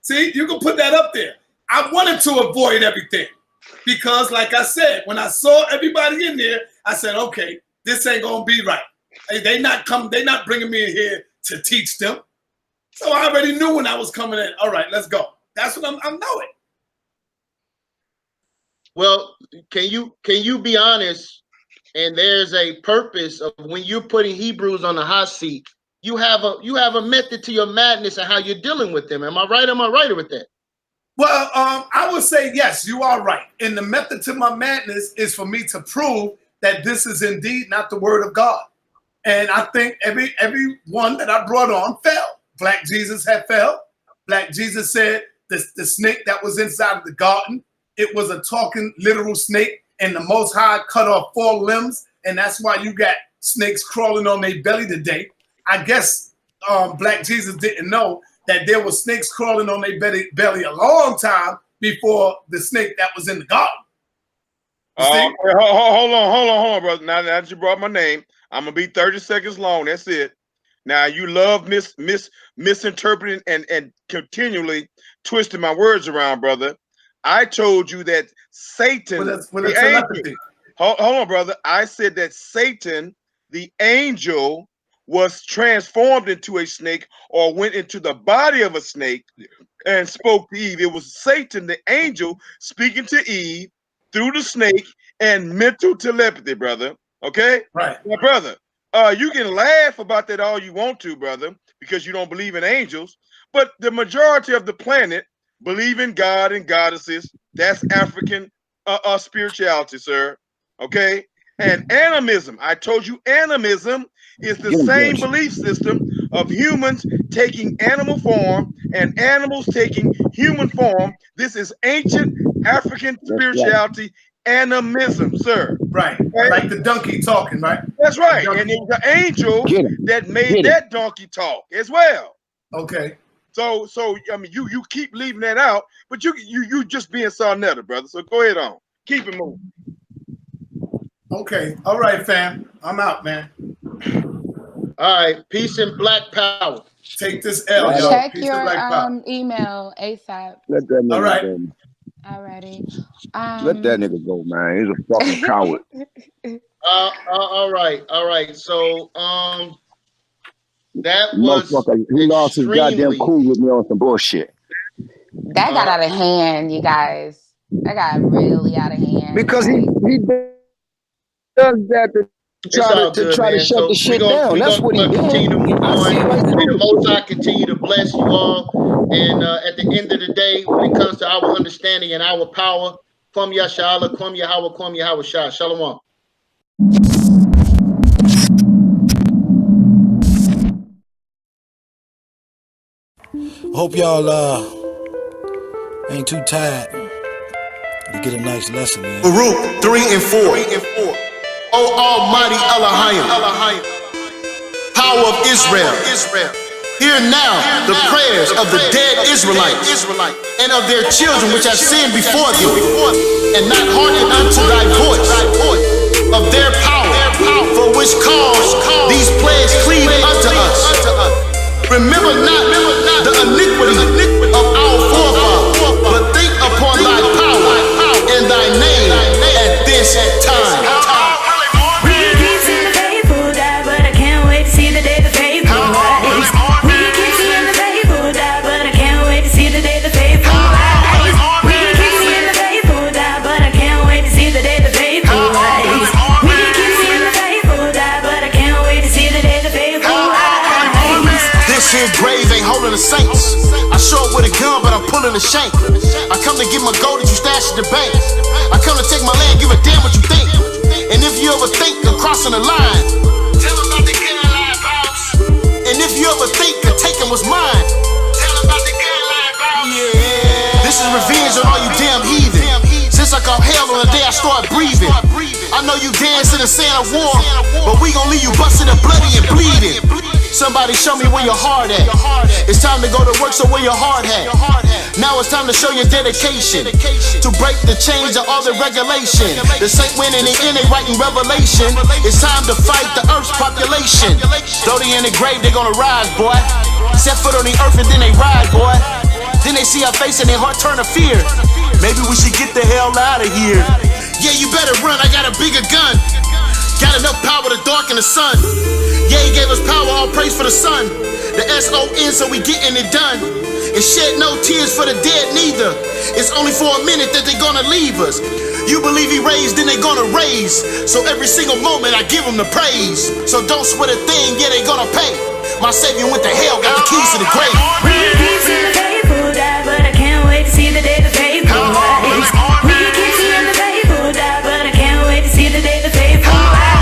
See, you can put that up there. I wanted to avoid everything because, like I said, when I saw everybody in there, I said, okay, this ain't gonna be right. They not bringing me in here to teach them. So I already knew when I was coming in. All right, let's go. That's what I'm knowing. Well, can you be honest? And there's a purpose of when you're putting Hebrews on the hot seat. You have a method to your madness and how you're dealing with them. Am I right? Am I right with that? Well, I would say yes, you are right. And the method to my madness is for me to prove that this is indeed not the word of God. And I think every one that I brought on fell. Black Jesus had fell. Black Jesus said the snake that was inside of the garden, it was a talking literal snake, and the Most High cut off 4 limbs, and that's why you got snakes crawling on their belly today. I guess Black Jesus didn't know that there were snakes crawling on their belly a long time before the snake that was in the garden. Hold on, brother. Now that you brought my name, I'm gonna be 30 seconds long. That's it. Now you love misinterpreting and continually twisting my words around, brother. I told you that Satan, hold on, brother. I said that Satan, the angel, was transformed into a snake or went into the body of a snake and spoke to Eve. It was Satan, the angel, speaking to Eve through the snake and mental telepathy, brother. Okay? Right. Now, brother, you can laugh about that all you want to, brother, because you don't believe in angels, but the majority of the planet believe in God and goddesses. That's African spirituality, sir. Okay? And animism, I told you animism is the same belief system of humans taking animal form and animals taking human form. This is ancient African spirituality, animism, sir. Right. Like the donkey talking, right? That's right. And it was the angel that made that donkey talk as well. Okay. So I mean, you keep leaving that out, but you just being Saneter, brother. So go ahead on. Keep it moving. Okay. All right, fam. I'm out, man. All right. Peace and black power. Take this L, y'all. Check Peace your and black power. email ASAP. Let that nigga go. Alrighty. Let that nigga go, man. He's a fucking coward. All right. So that was he lost his goddamn cool with me on some bullshit. That got out of hand, you guys. That got really out of hand. Because he does that to try to shut the shit down. That's what he did. Continue to move on. May the Most High continue to bless you all. And at the end of the day, when it comes to our understanding and our power, Kwam Yashala, Kwam Yahweh, Kwam Yahweh Shah. Shalom. Hope y'all ain't too tired to get a nice lesson in. Baruch 3 and 4. O Almighty Elohim, power of Israel, hear now the prayers of the dead Israelites and of their children which have sinned before thee, and not hearken unto thy voice of their power, for which cause these plagues cleave unto us. Remember not the iniquity of our forefathers, but think upon thy power and thy name at this time. Grave ain't holding the saints. I show up with a gun, but I'm pulling a shank. I come to get my gold that you stash at the bank. I come to take my land, give a damn what you think. And if you ever think of crossing the line, tell them about the gun line, boss. And if you ever think of taking what's mine, tell them about the gun line, boss. Yeah. This is revenge on all you damn heathen. Since I caught hell on the day I started breathing. I know you dance in the sand of war, but we gon' leave you busted and bloody and bleeding. Somebody show me where your heart at. It's time to go to work, so where your heart at? Now it's time to show your dedication to break the chains of all the regulation. The saint went in the end, they writing Revelation. It's time to fight the earth's population. Though they in the grave, they gonna rise, boy. Set foot on the earth and then they ride, boy. Then they see our face and their heart turn to fear. Maybe we should get the hell out of here. Yeah, you better run, I got a bigger gun. Got enough power to darken the sun. Yeah, he gave us power, all praise for the sun. The S-O-N, so we getting it done. And shed no tears for the dead neither. It's only for a minute that they gonna leave us. You believe he raised, then they gonna raise. So every single moment I give him the praise. So don't sweat a thing, yeah, they gonna pay. My savior went to hell, got the keys to the grave. We keep seeing the faithful die, but I can't wait to see the day the faithful rise. We keep seeing the faithful die, but I can't wait to see the day the faithful rise.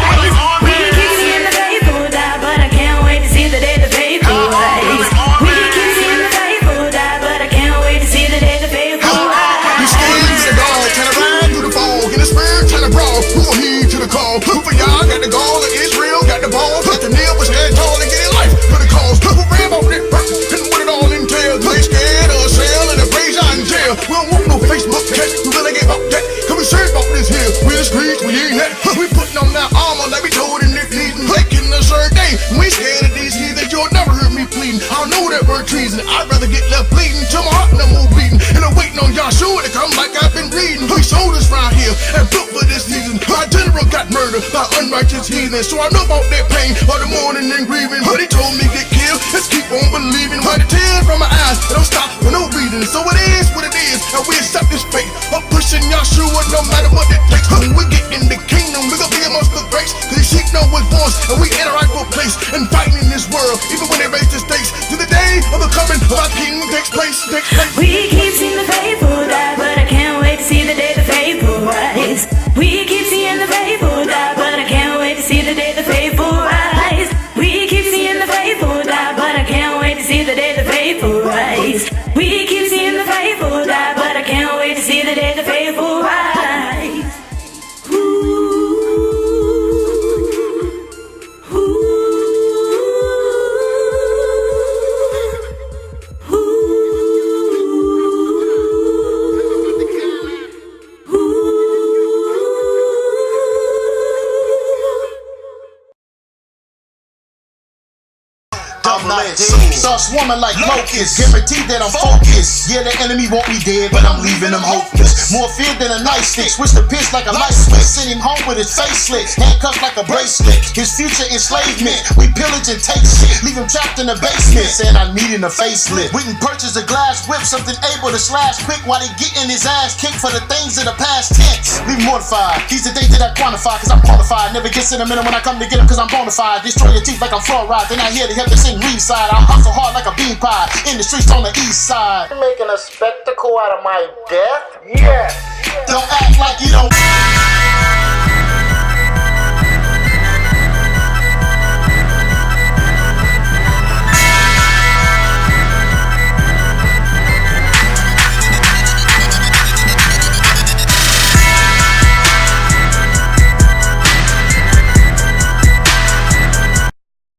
Who for y'all got the gall of Israel, got the balls, got the nail, but stand tall and get in life for the cause. Who ran off that purpose and what it all entails? They scared of a cell and a praise out in jail. We don't want no Facebook catch, we really get up that. Cause we serious about this here. We the streets, we ain't that. We putting on that armor like we told in this season. Taking a certain day, we ain't scared of these heathens. You'll never hear me pleading. I don't know that word treason. I'd rather get left bleeding till my heart no more beating. And I'm waiting on Yahshua to come like I've been reading. We soldiers round here and built for this season. My general got murdered by unrighteous heathens. So I know about that pain all the mourning and grieving. But he told me get killed, let's keep on believing. Wipe the tears from my eyes, and don't stop for no reason. So it is what it is, and we accept this fate. I'm pushing Yahshua no matter what it takes. When we get in the kingdom, we gon' be amongst the greats. Cause these sheep know what's voice, and we in a rightful place. And fighting in this world, even when they raise the stakes. To the day of the coming of our king takes place. We keep seeing the faithful die, but I can't wait to see the day the faithful rise. We keep seeing the faithful die, but I can't wait to see the day the faithful rise. We keep seeing the faithful die, but I can't wait to see the day the faithful rise. We keep seeing the faithful die, but I can't wait to see the day the faithful rise. Ooh. Ooh. Start swarming like locusts. Guaranteed that I'm focused. Yeah, the enemy want me dead, but I'm leaving them hopeless. More fear than a nightstick. Switch the pitch like a light switch. Send him home with his face slit. Handcuffed like a bracelet. His future enslavement. We pillage and take shit. Leave him trapped in the basement. Saying I needed a facelift. We can purchase a glass whip. Something able to slash quick while they getting his ass kicked for the things of the past tense. Leave him mortified. He's the date that I quantify cause I'm qualified. Never get sentimental when I come to get him cause I'm bonafide. Destroy your teeth like I'm fluoride. Then I hear they have to sing ringside. I hustle hard like a bean pie. In the streets on the east side. You're making a spectacle out of my death? Yeah. Don't act like you don't.